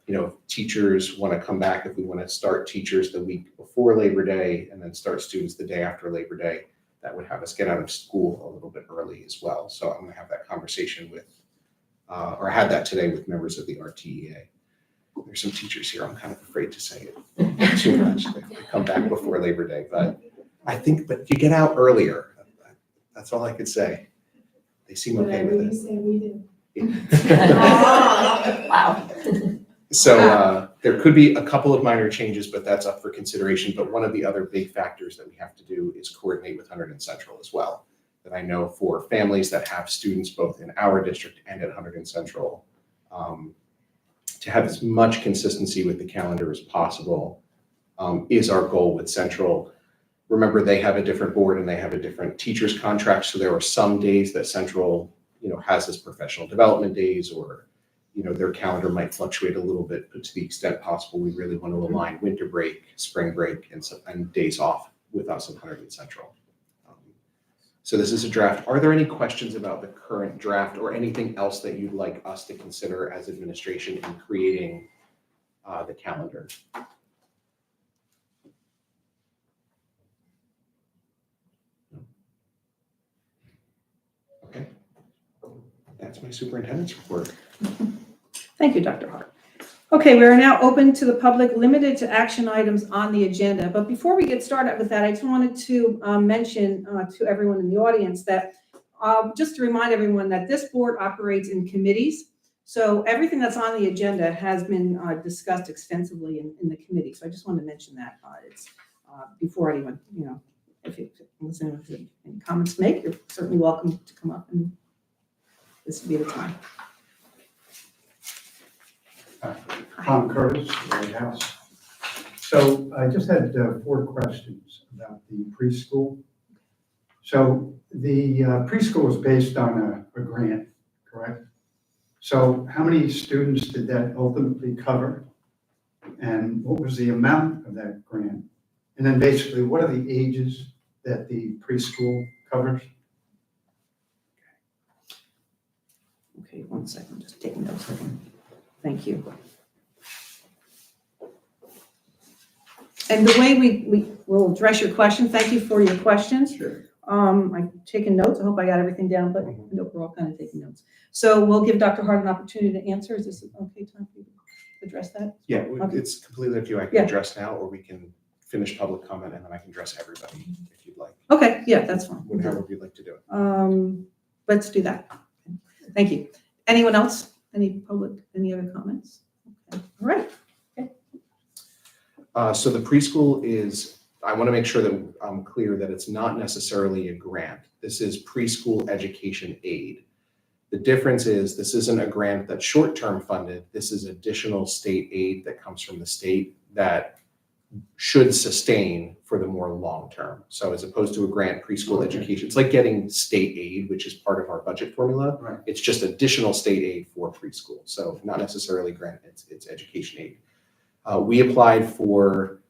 if teachers want to come back, if we want to start teachers the week before Labor Day and then start students the day after Labor Day, that would have us get out of school a little bit early as well. So I'm going to have that conversation with, or I had that today with members of the RTEA. There's some teachers here, I'm kind of afraid to say it too much. They come back before Labor Day, but but you get out earlier. That's all I could say. They seem okay with it. Wow. So there could be a couple of minor changes, but that's up for consideration. But one of the other big factors that we have to do is coordinate with Hunterdon Central as well. That I know for families that have students both in our district and at Hunterdon Central, to have as much consistency with the calendar as possible is our goal with Central. Remember, they have a different board and they have a different teacher's contract. So there are some days that Central, has as professional development days, or, their calendar might fluctuate a little bit, but to the extent possible, we really want to align winter break, spring break, and days off with us at Hunterdon Central. So this is a draft. Are there any questions about the current draft or anything else that you'd like us to consider as administration in creating the calendar? Okay. That's my superintendent's report. Thank you, Dr. Hart. Okay, we are now open to the public, limited to action items on the agenda. But before we get started with that, I just wanted to mention to everyone in the audience that, just to remind everyone that this board operates in committees. So everything that's on the agenda has been discussed extensively in the committee. So I just wanted to mention that it's before anyone, if you listen to any comments to make, you're certainly welcome to come up, and this would be the time. Tom Curtis, White House. So I just had 4 questions about the preschool. So the preschool is based on a grant, correct? So how many students did that ultimately cover? And what was the amount of that grant? And then basically, what are the ages that the preschool covers? Okay, one second, just taking notes. Thank you. And the way we will address your question, thank you for your questions. Sure. I'm taking notes. I hope I got everything down, but we're all kind of taking notes. So we'll give Dr. Hart an opportunity to answer. Is this okay time for you to address that? Yeah, Okay. it's completely up to you. I can Yeah. address now, or we can finish public comment and then I can address everybody if you'd like. Okay, yeah, that's fine. Whatever you'd like to do it. Let's do that. Thank you. Anyone else? Any other comments? Okay. All right. So the preschool is, I want to make sure that I'm clear that it's not necessarily a grant. This is preschool education aid. The difference is this isn't a grant that's short-term funded. This is additional state aid that comes from the state that should sustain for the more long-term. So as opposed to a grant, preschool education, it's like getting state aid, which is part of our budget formula. Right. It's just additional state aid for preschool. So not necessarily grant, it's education aid. We applied for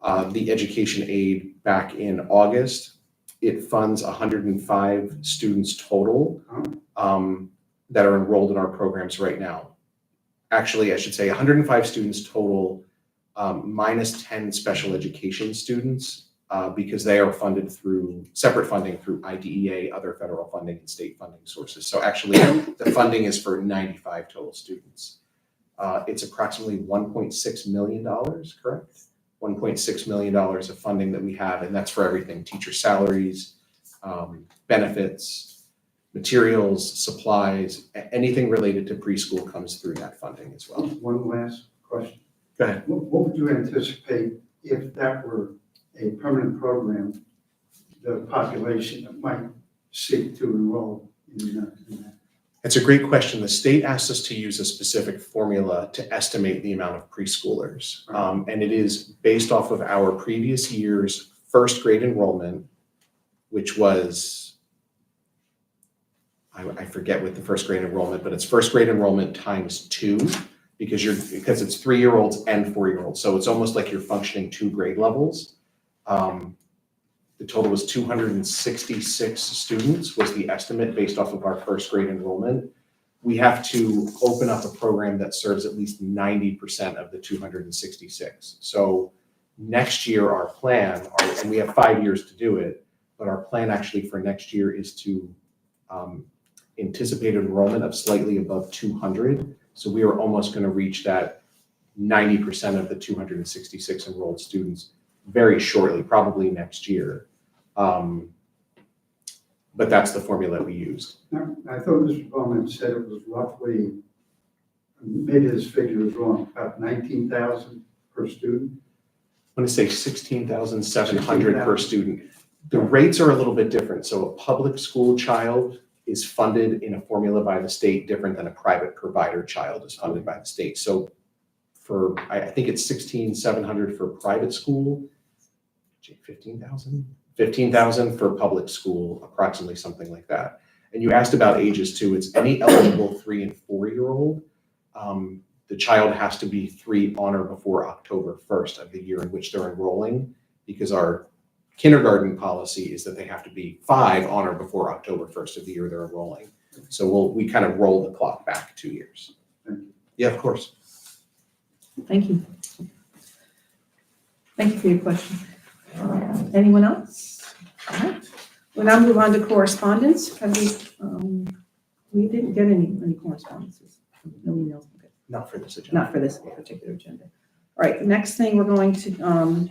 the education aid back in August. It funds 105 students total that are enrolled in our programs right now. Actually, I should say 105 students total, minus 10 special education students, because they are funded through separate funding through IDEA, other federal funding, and state funding sources. So actually, the funding is for 95 total students. It's approximately $1.6 million, correct? $1.6 million of funding that we have, and that's for everything: teacher salaries, benefits, materials, supplies, anything related to preschool comes through that funding as well. One last question. Go ahead. What would you anticipate if that were a permanent program, the population that might seek to enroll in that? It's a great question. The state asked us to use a specific formula to estimate the amount of preschoolers. And it is based off of our previous year's first grade enrollment, which was, I forget what the first grade enrollment, but it's first grade enrollment times 2 because it's 3-year-olds and 4-year-olds. So it's almost like you're functioning 2 grade levels. The total was 266 students was the estimate based off of our first grade enrollment. We have to open up a program that serves at least 90% of the 266. So next year, our plan, and we have 5 years to do it, but our plan actually for next year is to anticipate enrollment of slightly above 200. So we are almost going to reach that 90% of the 266 enrolled students very shortly, probably next year. But that's the formula we used. Now, I thought Mr. Bowman said it was roughly, maybe this figure is wrong, about 19,000 per student. I'm going to say 16,700 per student. The rates are a little bit different. So a public school child is funded in a formula by the state different than a private provider child is funded by the state. So for, I think it's 16,700 for private school, 15,000 for public school, approximately something like that. And you asked about ages too. It's any eligible 3- and 4-year-old. The child has to be 3 on or before October 1st of the year in which they're enrolling, because our kindergarten policy is that they have to be 5 on or before October 1st of the year they're enrolling. So we kind of roll the clock back 2 years. Yeah, of course. Thank you. Thank you for your question. Anyone else? All right. We'll now move on to correspondence. Have we didn't get any correspondences. No emails. Okay. Not for this agenda. Not for this particular agenda. All right, the next thing, we're going to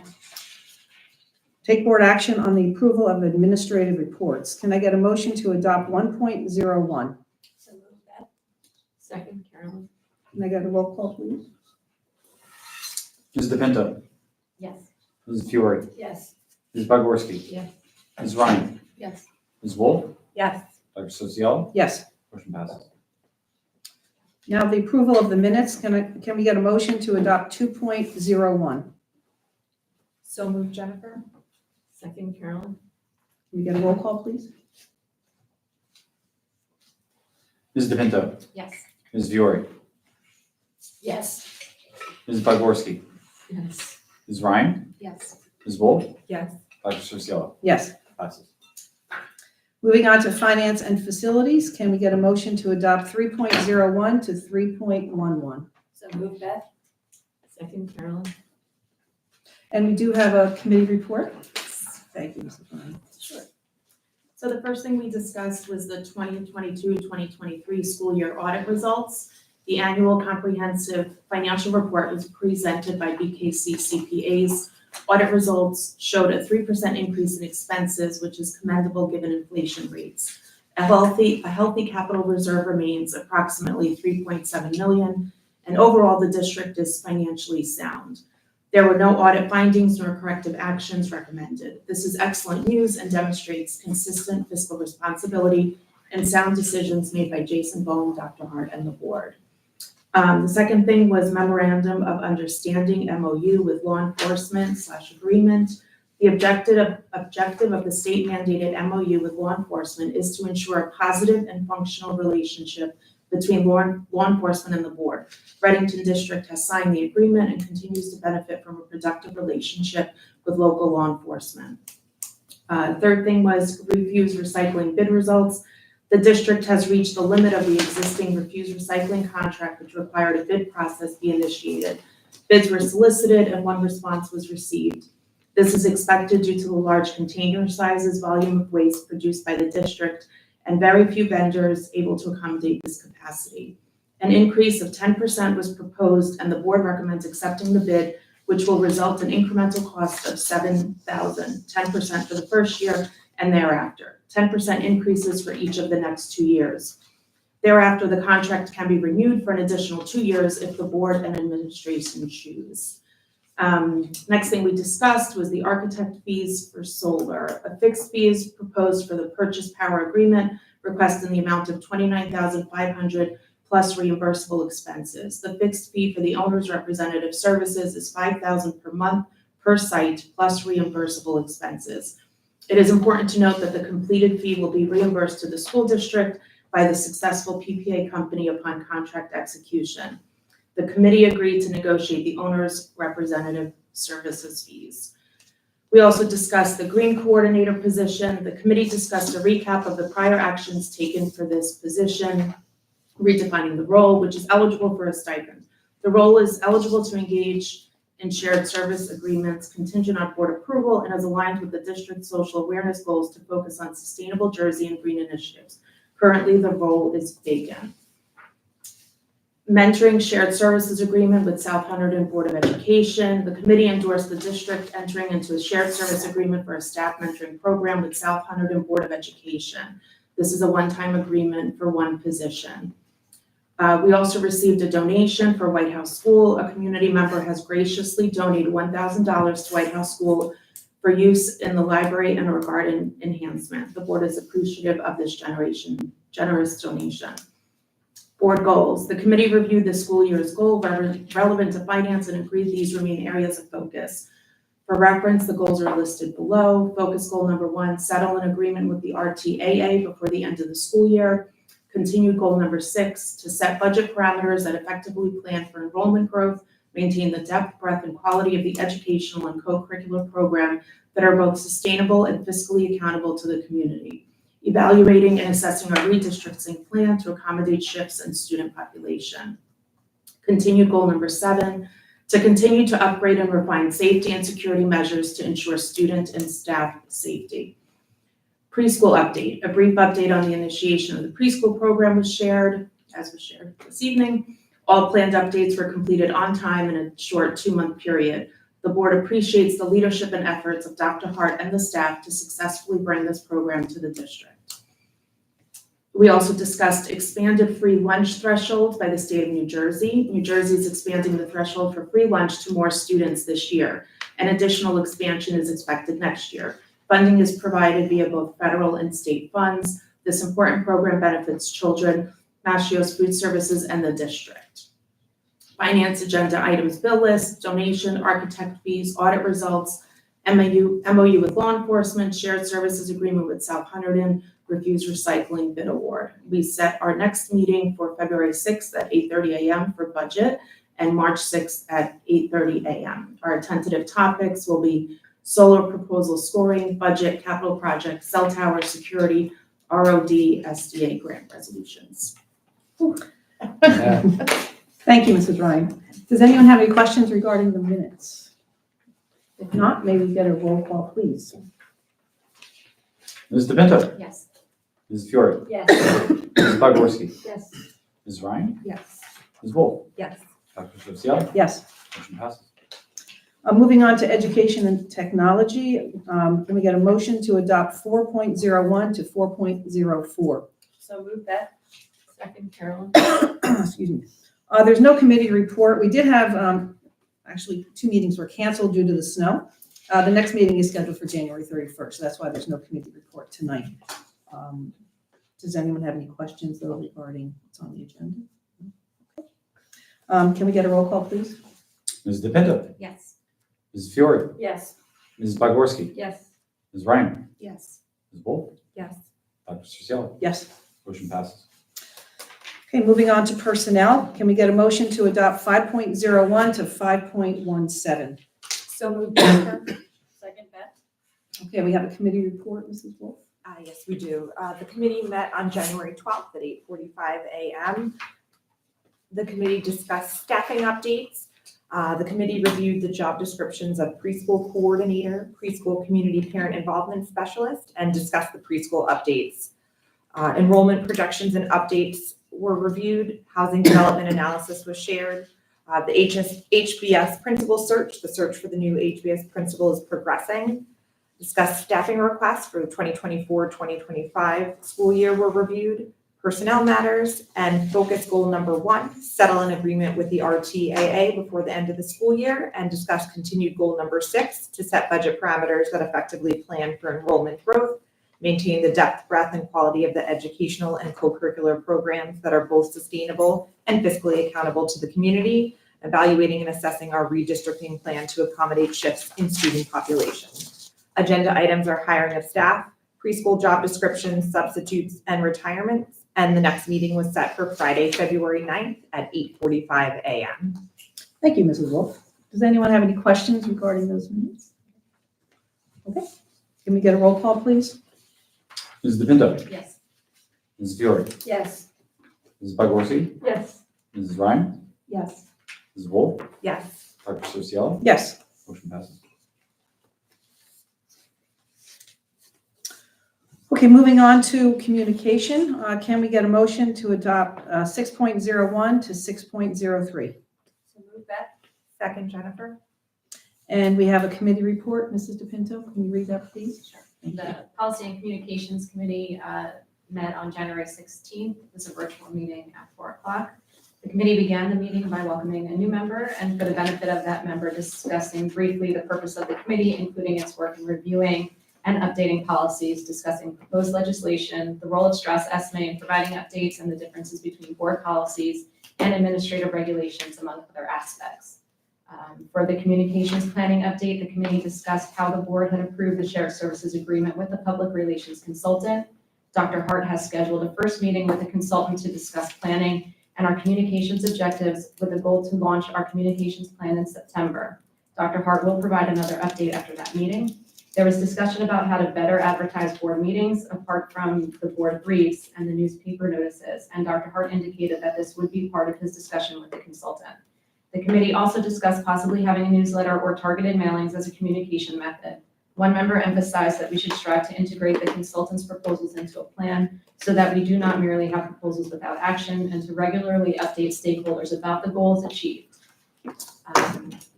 take board action on the approval of administrative reports. Can I get a motion to adopt 1.01? So move that. Second, Carolyn. Can I get a roll call, please? Mrs. DePinto, Yes. Mrs. Fiore, Yes. Mrs. Bogorski. Yes. Mrs. Ryan, Yes. Mrs. Wolf, Yes. Dr. Sosial, Yes. motion passes. Now, the approval of the minutes, can we get a motion to adopt 2.01? So move, Jennifer. Second, Carolyn. Can we get a roll call, please? Mrs. DePinto, Yes. Mrs. Fiore, Yes. Mrs. Bogorski, Yes. Mrs. Ryan, Yes. Mrs. Wolf, Yes. Dr. Sosial, Yes. passes. Moving on to finance and facilities, can we get a motion to adopt 3.01 to 3.11? So move, Beth. Second, Carolyn. And we do have a committee report. Thank you, Mrs. Ryan. Sure. So the first thing we discussed was the 2022-2023 school year audit results. The annual comprehensive financial report was presented by BKC CPAs. Audit results showed a 3% increase in expenses, which is commendable given inflation rates. A healthy capital reserve remains approximately 3.7 million, and overall the district is financially sound. There were no audit findings nor corrective actions recommended. This is excellent news and demonstrates consistent fiscal responsibility and sound decisions made by Jason Bohm, Dr. Hart, and the board. The second thing was memorandum of understanding, MOU, with law enforcement / agreement. The objective of the state mandated MOU with law enforcement is to ensure a positive and functional relationship between law enforcement and the board. Readington District has signed the agreement and continues to benefit from a productive relationship with local law enforcement. Third thing was refuse recycling bid results. The district has reached the limit of the existing refuse recycling contract, which required a bid process be initiated. Bids were solicited and one response was received. This is expected due to the large container sizes, volume of waste produced by the district, and very few vendors able to accommodate this capacity. An increase of 10% was proposed, and the board recommends accepting the bid, which will result in incremental cost of $7,000, 10% for the first year and thereafter. 10% increases for each of the next 2 years. Thereafter, the contract can be renewed for an additional 2 years if the board and administration choose. Next thing we discussed was the architect fees for solar. A fixed fee is proposed for the purchase power agreement, requesting the amount of $29,500 plus reimbursable expenses. The fixed fee for the owner's representative services is $5,000 per month per site plus reimbursable expenses. It is important to note that the completed fee will be reimbursed to the school district by the successful PPA company upon contract execution. The committee agreed to negotiate the owner's representative services fees. We also discussed the green coordinator position. The committee discussed a recap of the prior actions taken for this position, redefining the role, which is eligible for a stipend. The role is eligible to engage in shared service agreements contingent on board approval and is aligned with the district's social awareness goals to focus on sustainable Jersey and green initiatives. Currently, the role is vacant. Mentoring shared services agreement with South Hunterdon Board of Education. The committee endorsed the district entering into a shared service agreement for a staff mentoring program with South Hunterdon Board of Education. This is a one-time agreement for one position. We also received a donation for White House School. A community member has graciously donated $1,000 to White House School for use in the library and or garden enhancement. The board is appreciative of this generous donation. Board goals. The committee reviewed the school year's goal relevant to finance and agreed these remain areas of focus. For reference, the goals are listed below. Focus goal number 1, settle an agreement with the RTAA before the end of the school year. Continued goal number 6, to set budget parameters that effectively plan for enrollment growth maintain the depth, breadth, and quality of the educational and co-curricular program that are both sustainable and fiscally accountable to the community. Evaluating and assessing our redistricting plan to accommodate shifts in student population. Continued goal number 7, to continue to upgrade and refine safety and security measures to ensure student and staff safety. Preschool update. A brief update on the initiation of the preschool program was shared, as was shared this evening. All planned updates were completed on time in a short 2-month period. The board appreciates the leadership and efforts of Dr. Hart and the staff to successfully bring this program to the district. We also discussed expanded free lunch thresholds by the state of New Jersey. New Jersey is expanding the threshold for free lunch to more students this year. An additional expansion is expected next year. Funding is provided via both federal and state funds. This important program benefits children, Mascios Food Services, and the district. Finance agenda items: bill list, donation, architect fees, audit results, MOU with law enforcement, shared services agreement with South Hunterdon, refuse recycling bid award. We set our next meeting for February 6th at 8:30 a.m. for budget and March 6th at 8:30 a.m. Our tentative topics will be solar proposal scoring, budget, capital project, cell tower security, ROD, SDA grant resolutions. Thank you, Mrs. Ryan. Does anyone have any questions regarding the minutes? If not, may we get a roll call, please? Ms. DePinto. Yes. Ms. Fiore. Yes. Ms. Podgorski. Yes. Ms. Ryan. Yes. Ms. Wolf. Yes. Dr. Seuss. Yes. Motion passes. Moving on to education and technology, can we get a motion to adopt 4.01 to 4.04? So move that. Second, Carolyn. Excuse me. There's no committee report. We did have, actually, 2 meetings were canceled due to the snow. The next meeting is scheduled for January 31st, so that's why there's no committee report tonight. Does anyone have any questions though regarding what's on the agenda? Okay. Can we get a roll call, please? Ms. DePinto. Yes. Ms. Fiore. Yes. Ms. Podgorski. Yes. Ms. Ryan. Yes. Ms. Wolf. Yes. Dr. Seuss. Yes. Motion passes. Okay, moving on to personnel. Can we get a motion to adopt 5.01 to 5.17? So move Jennifer. Second, Beth. Okay, we have a committee report, Mrs. Wolf. Yes, we do. The committee met on January 12th at 8:45 a.m. The committee discussed staffing updates. The committee reviewed the job descriptions of preschool coordinator, preschool community parent involvement specialist, and discussed the preschool updates. Enrollment projections and updates were reviewed. Housing development analysis was shared. The HBS principal search, the search for the new HBS principal is progressing. Discussed staffing requests for the 2024-2025 school year were reviewed. Personnel matters and focus goal number 1, settle an agreement with the RTAA before the end of the school year, and discuss continued goal number 6 to set budget parameters that effectively plan for enrollment growth, maintain the depth, breadth, and quality of the educational and co-curricular programs that are both sustainable and fiscally accountable to the community, evaluating and assessing our redistricting plan to accommodate shifts in student population. Agenda items are hiring of staff, preschool job descriptions, substitutes, and retirements. And the next meeting was set for Friday, February 9th at 8:45 a.m. Thank you, Mrs. Wolf. Does anyone have any questions regarding those minutes? Okay, can we get a roll call, please? Ms. DePinto. Yes. Ms. Fiore. Yes. Ms. Podgorski. Yes. Mrs. Ryan. Yes. Ms. Wolf. Yes. Dr. Seuss. Yes. Motion passes. Okay, moving on to communication. Can we get a motion to adopt 6.01 to 6.03? So move that. Second, Jennifer. And we have a committee report. Mrs. DePinto, can you read that, please? Sure. Thank you. The Policy and Communications Committee met on January 16th. It was a virtual meeting at 4 o'clock. The committee began the meeting by welcoming a new member, and for the benefit of that member, discussing briefly the purpose of the committee, including its work in reviewing and updating policies, discussing proposed legislation, the role of stress estimate in providing updates, and the differences between board policies and administrative regulations, among other aspects. For the communications planning update, the committee discussed how the board had approved the shared services agreement with the public relations consultant. Dr. Hart has scheduled a first meeting with the consultant to discuss planning and our communications objectives with a goal to launch our communications plan in September. Dr. Hart will provide another update after that meeting. There was discussion about how to better advertise board meetings apart from the board briefs and the newspaper notices, and Dr. Hart indicated that this would be part of his discussion with the consultant. The committee also discussed possibly having a newsletter or targeted mailings as a communication method. One member emphasized that we should strive to integrate the consultant's proposals into a plan so that we do not merely have proposals without action, and to regularly update stakeholders about the goals achieved.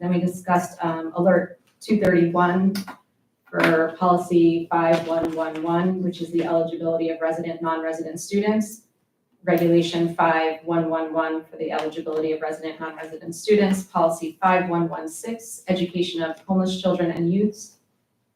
Then we discussed Alert 231 for policy 5111, which is the eligibility of resident, non-resident students. Regulation 5111 for the eligibility of resident, non-resident students. Policy 5116, education of homeless children and youths.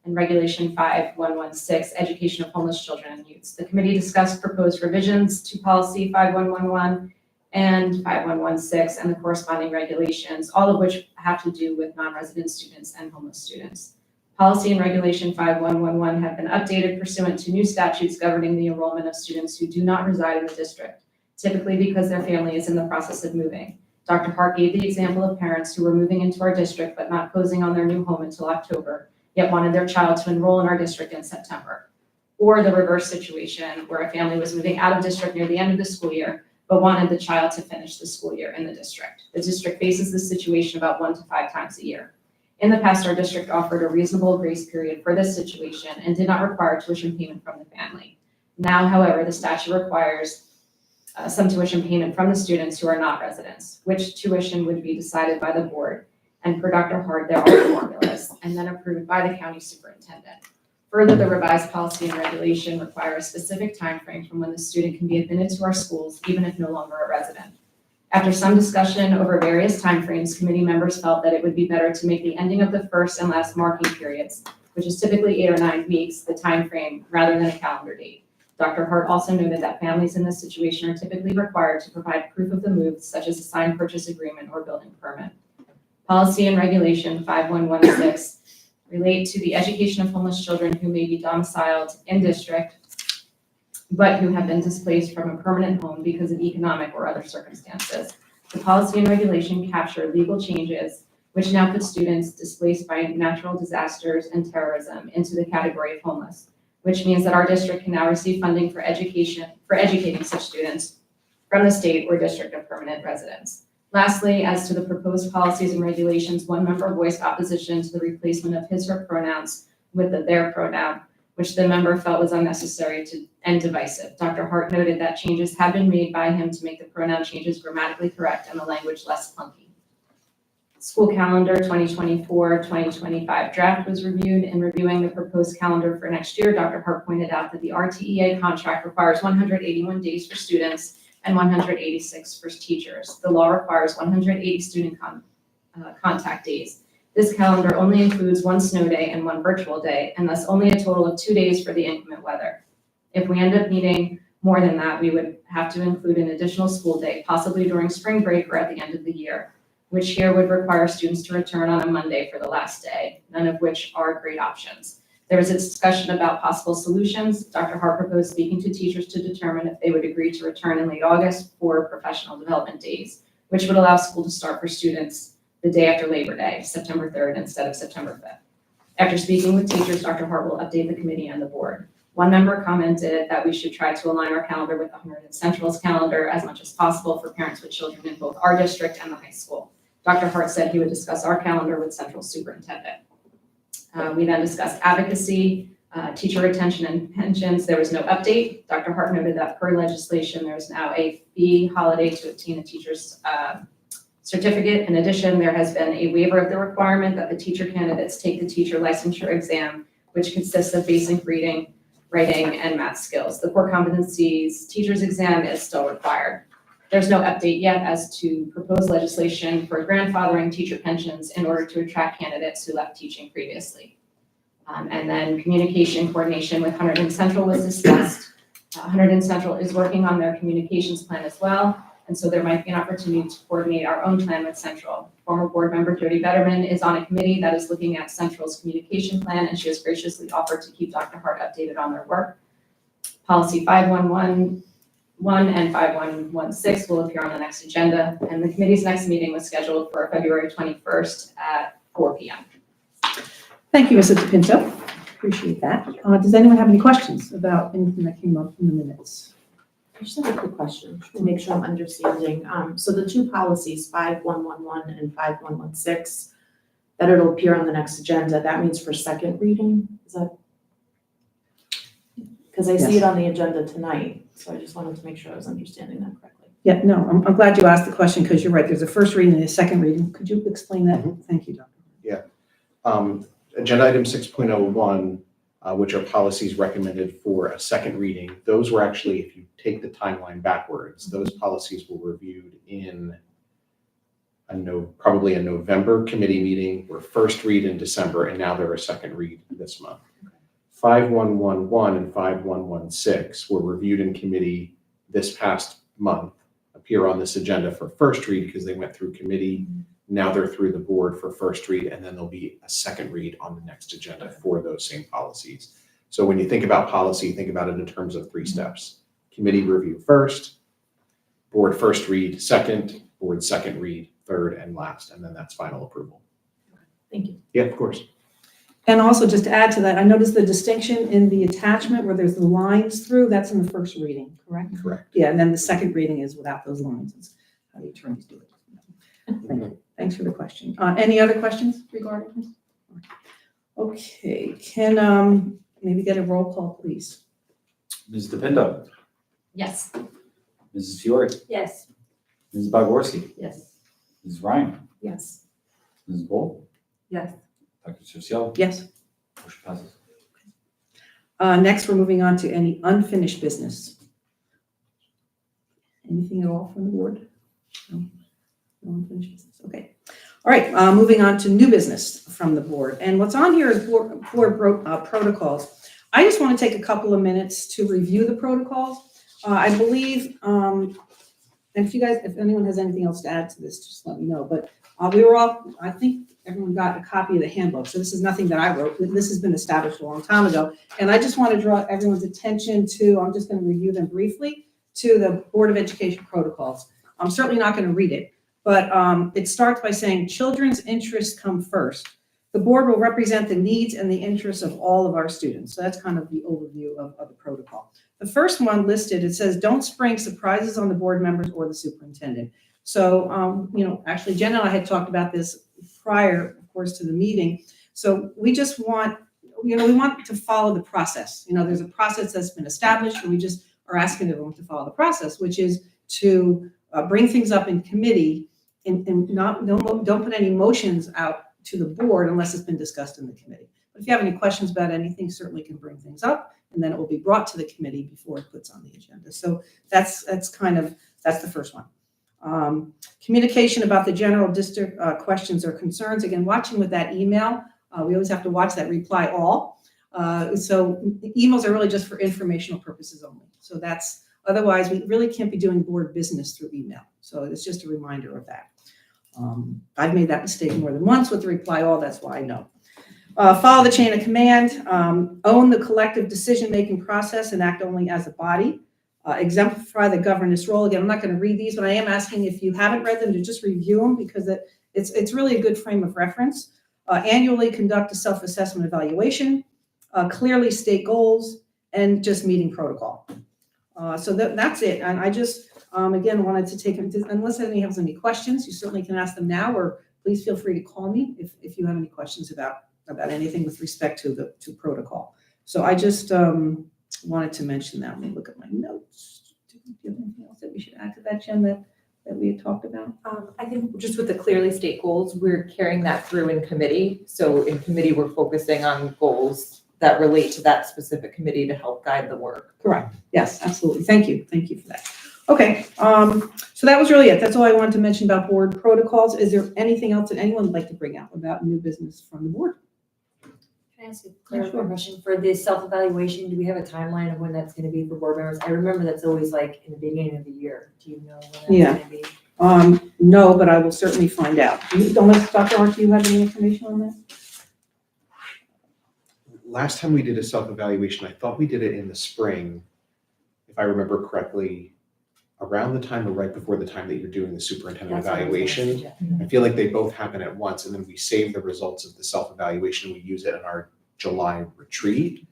And Regulation 5116, education of homeless children and youths. The committee discussed proposed revisions to policy 5111 and 5116 and the corresponding regulations, all of which have to do with non-resident students and homeless students. Policy and Regulation 5111 have been updated pursuant to new statutes governing the enrollment of students who do not reside in the district, typically because their family is in the process of moving. Dr. Hart gave the example of parents who were moving into our district but not closing on their new home until October, yet wanted their child to enroll in our district in September. Or the reverse situation where a family was moving out of district near the end of the school year but wanted the child to finish the school year in the district. The district faces this situation about 1 to 5 times a year. In the past, our district offered a reasonable grace period for this situation and did not require tuition payment from the family. Now, however, the statute requires some tuition payment from the students who are not residents, which tuition would be decided by the board. And for Dr. Hart, there are formulas and then approved by the county superintendent. Further, the revised policy and regulation require a specific time frame from when the student can be admitted to our schools, even if no longer a resident. After some discussion over various timeframes, committee members felt that it would be better to make the ending of the first and last marking periods, which is typically 8 or 9 weeks, the timeframe rather than a calendar date. Dr. Hart also noted that families in this situation are typically required to provide proof of the move, such as a signed purchase agreement or building permit. Policy and Regulation 5116 relate to the education of homeless children who may be domiciled in district but who have been displaced from a permanent home because of economic or other circumstances. The policy and regulation capture legal changes which now put students displaced by natural disasters and terrorism into the category of homeless, which means that our district can now receive funding for educating such students from the state or district of permanent residence. Lastly, as to the proposed policies and regulations, one member voiced opposition to the replacement of his, her pronouns with the their pronoun, which the member felt was unnecessary and divisive. Dr. Hart noted that changes have been made by him to make the pronoun changes grammatically correct and the language less clunky. School calendar 2024-2025 draft was reviewed. In reviewing the proposed calendar for next year, Dr. Hart pointed out that the RTEA contract requires 181 days for students and 186 for teachers. The law requires 180 student contact days. This calendar only includes 1 snow day and 1 virtual day, and thus only a total of 2 days for the inclement weather. If we end up needing more than that, we would have to include an additional school day, possibly during spring break or at the end of the year, which here would require students to return on a Monday for the last day, none of which are great options. There was a discussion about possible solutions. Dr. Hart proposed speaking to teachers to determine if they would agree to return in late August for professional development days, which would allow school to start for students the day after Labor Day, September 3rd instead of September 5th. After speaking with teachers, Dr. Hart will update the committee and the board. One member commented that we should try to align our calendar with the Hunterdon Central's calendar as much as possible for parents with children in both our district and the high school. Dr. Hart said he would discuss our calendar with Central Superintendent. We then discussed advocacy, teacher retention and pensions. There was no update. Dr. Hart noted that per legislation, there is now a fee holiday to obtain a teacher's certificate. In addition, there has been a waiver of the requirement that the teacher candidates take the teacher licensure exam, which consists of basic reading, writing, and math skills. The core competencies teacher's exam is still required. There's no update yet as to proposed legislation for grandfathering teacher pensions in order to attract candidates who left teaching previously. And then communication coordination with Hunterdon Central was discussed. Hunterdon Central is working on their communications plan as well, and so there might be an opportunity to coordinate our own plan with Central. Former board member Jody Betterman is on a committee that is looking at Central's communication plan, and she has graciously offered to keep Dr. Hart updated on their work. Policy 511 and 5116 will appear on the next agenda, and the committee's next meeting was scheduled for February 21st at 4 p.m. Thank you, Mrs. DePinto. Appreciate that. Does anyone have any questions about anything that came up in the minutes? I just have a quick question to make sure I'm understanding. So the two policies, 5111 and 5116, that it'll appear on the next agenda, that means for second reading? Is that? Because I see it on the agenda tonight, so I just wanted to make sure I was understanding that correctly. Yeah, no, I'm glad you asked the question because you're right. There's a first reading and a second reading. Could you explain that? Thank you, Dr. Agenda item 6.01, which are policies recommended for a second reading, those were actually, if you take the timeline backwards, those policies were reviewed in probably a November committee meeting, were first read in December, and now they're a second read this month. 5111 and 5116 were reviewed in committee this past month, appear on this agenda for first read because they went through committee. Now they're through the board for first read, and then there'll be a second read on the next agenda for those same policies. So when you think about policy, think about it in terms of 3 steps. Committee review first, board first read second, board second read third and last, and then that's final approval. Thank you. Yeah, of course. And also, just to add to that, I noticed the distinction in the attachment where there's the lines through, that's in the first reading, correct? Correct. Yeah, and then the second reading is without those lines. It's how the attorneys do it. Thank you. Thanks for the question. Any other questions regarding this? Okay, can maybe get a roll call, please? Ms. DePinto, Yes. Mrs. Fiore, Yes. Mrs. Bogorski, Yes. Mrs. Ryan, Yes. Mrs. Bolt, Yes. Dr. Cerciel, Yes. motion passes. Next, we're moving on to any unfinished business. Anything at all from the board? No? No unfinished business, okay. All right, moving on to new business from the board. And what's on here is board protocols. I just want to take a couple of minutes to review the protocols. I believe, and if anyone has anything else to add to this, just let me know. But we were all, I think everyone got a copy of the handbook. So this is nothing that I wrote. This has been established a long time ago. And I just want to draw everyone's attention to, I'm just going to review them briefly, to the Board of Education protocols. I'm certainly not going to read it, but it starts by saying children's interests come first. The board will represent the needs and the interests of all of our students. So that's kind of the overview of the protocol. The first one listed, it says, don't spring surprises on the board members or the superintendent. So, actually Jen and I had talked about this prior, of course, to the meeting. So we just want, we want to follow the process. There's a process that's been established, and we just are asking everyone to follow the process, which is to bring things up in committee and don't put any motions out to the board unless it's been discussed in the committee. But if you have any questions about anything, certainly can bring things up, and then it will be brought to the committee before it puts on the agenda. So that's the first one. Communication about the general district questions or concerns. Again, watching with that email, we always have to watch that reply all. So emails are really just for informational purposes only. So that's, otherwise we really can't be doing board business through email. So it's just a reminder of that. I've made that mistake more than once with the reply all, that's why I know. Follow the chain of command, own the collective decision-making process and act only as a body. Exemplify the governance role. Again, I'm not going to read these, but I am asking if you haven't read them to just review them because it's really a good frame of reference. Annually conduct a self-assessment evaluation, clearly state goals, and just meeting protocol. So that's it. And I just, again, wanted to take, unless anyone has any questions, you certainly can ask them now, or please feel free to call me if you have any questions about anything with respect to protocol. So I just wanted to mention that. Let me look at my notes. Do you have anything else that we should add to that, Jen, that we had talked about? I think just with the clearly state goals, we're carrying that through in committee. So in committee, we're focusing on goals that relate to that specific committee to help guide the work. Correct. Yes, absolutely. Thank you. Thank you for that. Okay. So that was really it. That's all I wanted to mention about board protocols. Is there anything else that anyone would like to bring out about new business from the board? Can I ask a clarifying question for this self-evaluation? Do we have a timeline of when that's going to be for board members? I remember that's always like in the beginning of the year. Do you know when that's going to be? No, but I will certainly find out. Unless Dr. Arch, do you have any information on that? Last time we did a self-evaluation, I thought we did it in the spring, if I remember correctly. around the time or right before the time that you're doing the superintendent That's what I was gonna evaluation. suggest. I feel like they both happen at once, and then we save the results of the self-evaluation, we use it in our July retreat.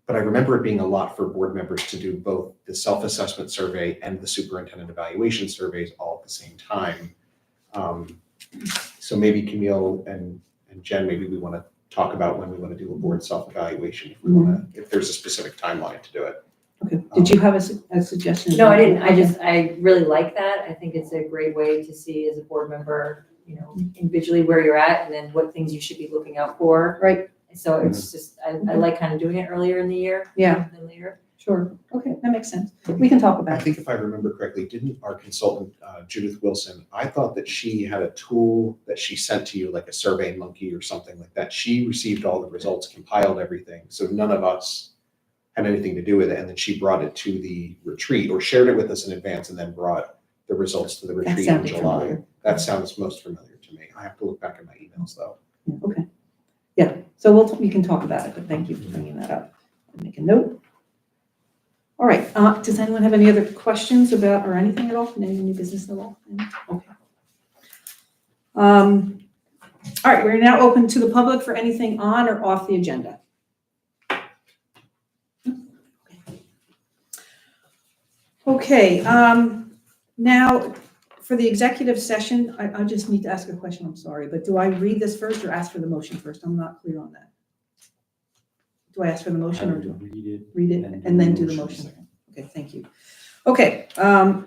But I remember it being a lot for board members to do both the self-assessment survey and the superintendent evaluation surveys all at the same time. So maybe Camille and Jen, maybe we want to talk about when we want to do a board self-evaluation, if we want to, if there's a specific timeline to do it. Okay, did you have a suggestion? No, I didn't. I really like that. I think it's a great way to see as a board member, individually where you're at and then what things you should be looking out for. Right. So it's just, I like kind of doing it earlier in the year. Yeah. Than later. Sure, okay, that makes sense. We can talk I about it. think if I remember correctly, didn't our consultant, Judith Wilson, I thought that she had a tool that she sent to you, like a Survey Monkey or something like that. She received all the results, compiled everything, so none of us had anything to do with it, and then she brought it to the retreat, or shared it with us in advance, and then brought the results to the retreat in sounded July. familiar. That sounds most familiar to me. I have to look back at my emails, though. Yeah, okay. Yeah, so we can talk about it, but thank you for bringing that up. I'll make a note. All right, does anyone have any other questions about, or anything at all, any new business at all? Okay. All right, we're now open to the public for anything on or off the agenda. Okay, now for the executive session, I just need to ask a question, I'm sorry, but do I read this first or ask for the motion first? I'm not clear on that. Do I ask for the motion or do I read it and then do the motion? second. Okay, thank you. Okay, a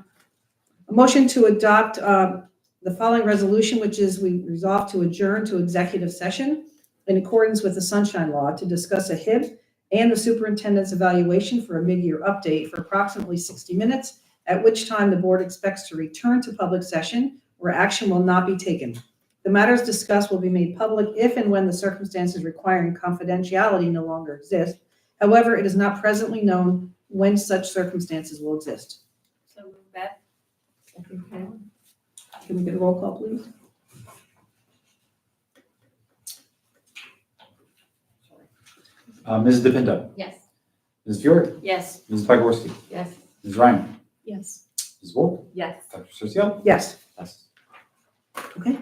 motion to adopt the following resolution, which is we resolve to adjourn to executive session in accordance with the Sunshine Law to discuss a HIB and the superintendent's evaluation for a mid-year update for approximately 60 minutes, at which time the board expects to return to public session where action will not be taken. The matters discussed will be made public if and when the circumstances requiring confidentiality no longer exist. However, it is not presently known when such circumstances will exist. So move back. Can we get a roll call, please? Mrs. DePinto, Yes. Ms. Fiore, Yes. Ms. Pogorski, Yes. Ms. Ryan, Yes. Ms. Wolf, Yes. Dr. Social, Yes. passes. Okay.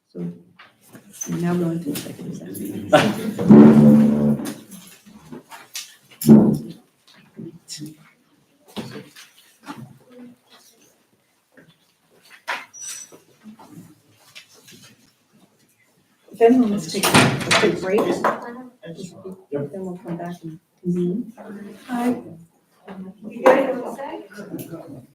So we're now going to executive session. If anyone wants to take a quick break, then we'll come back and convene. Hi. You got anything to say?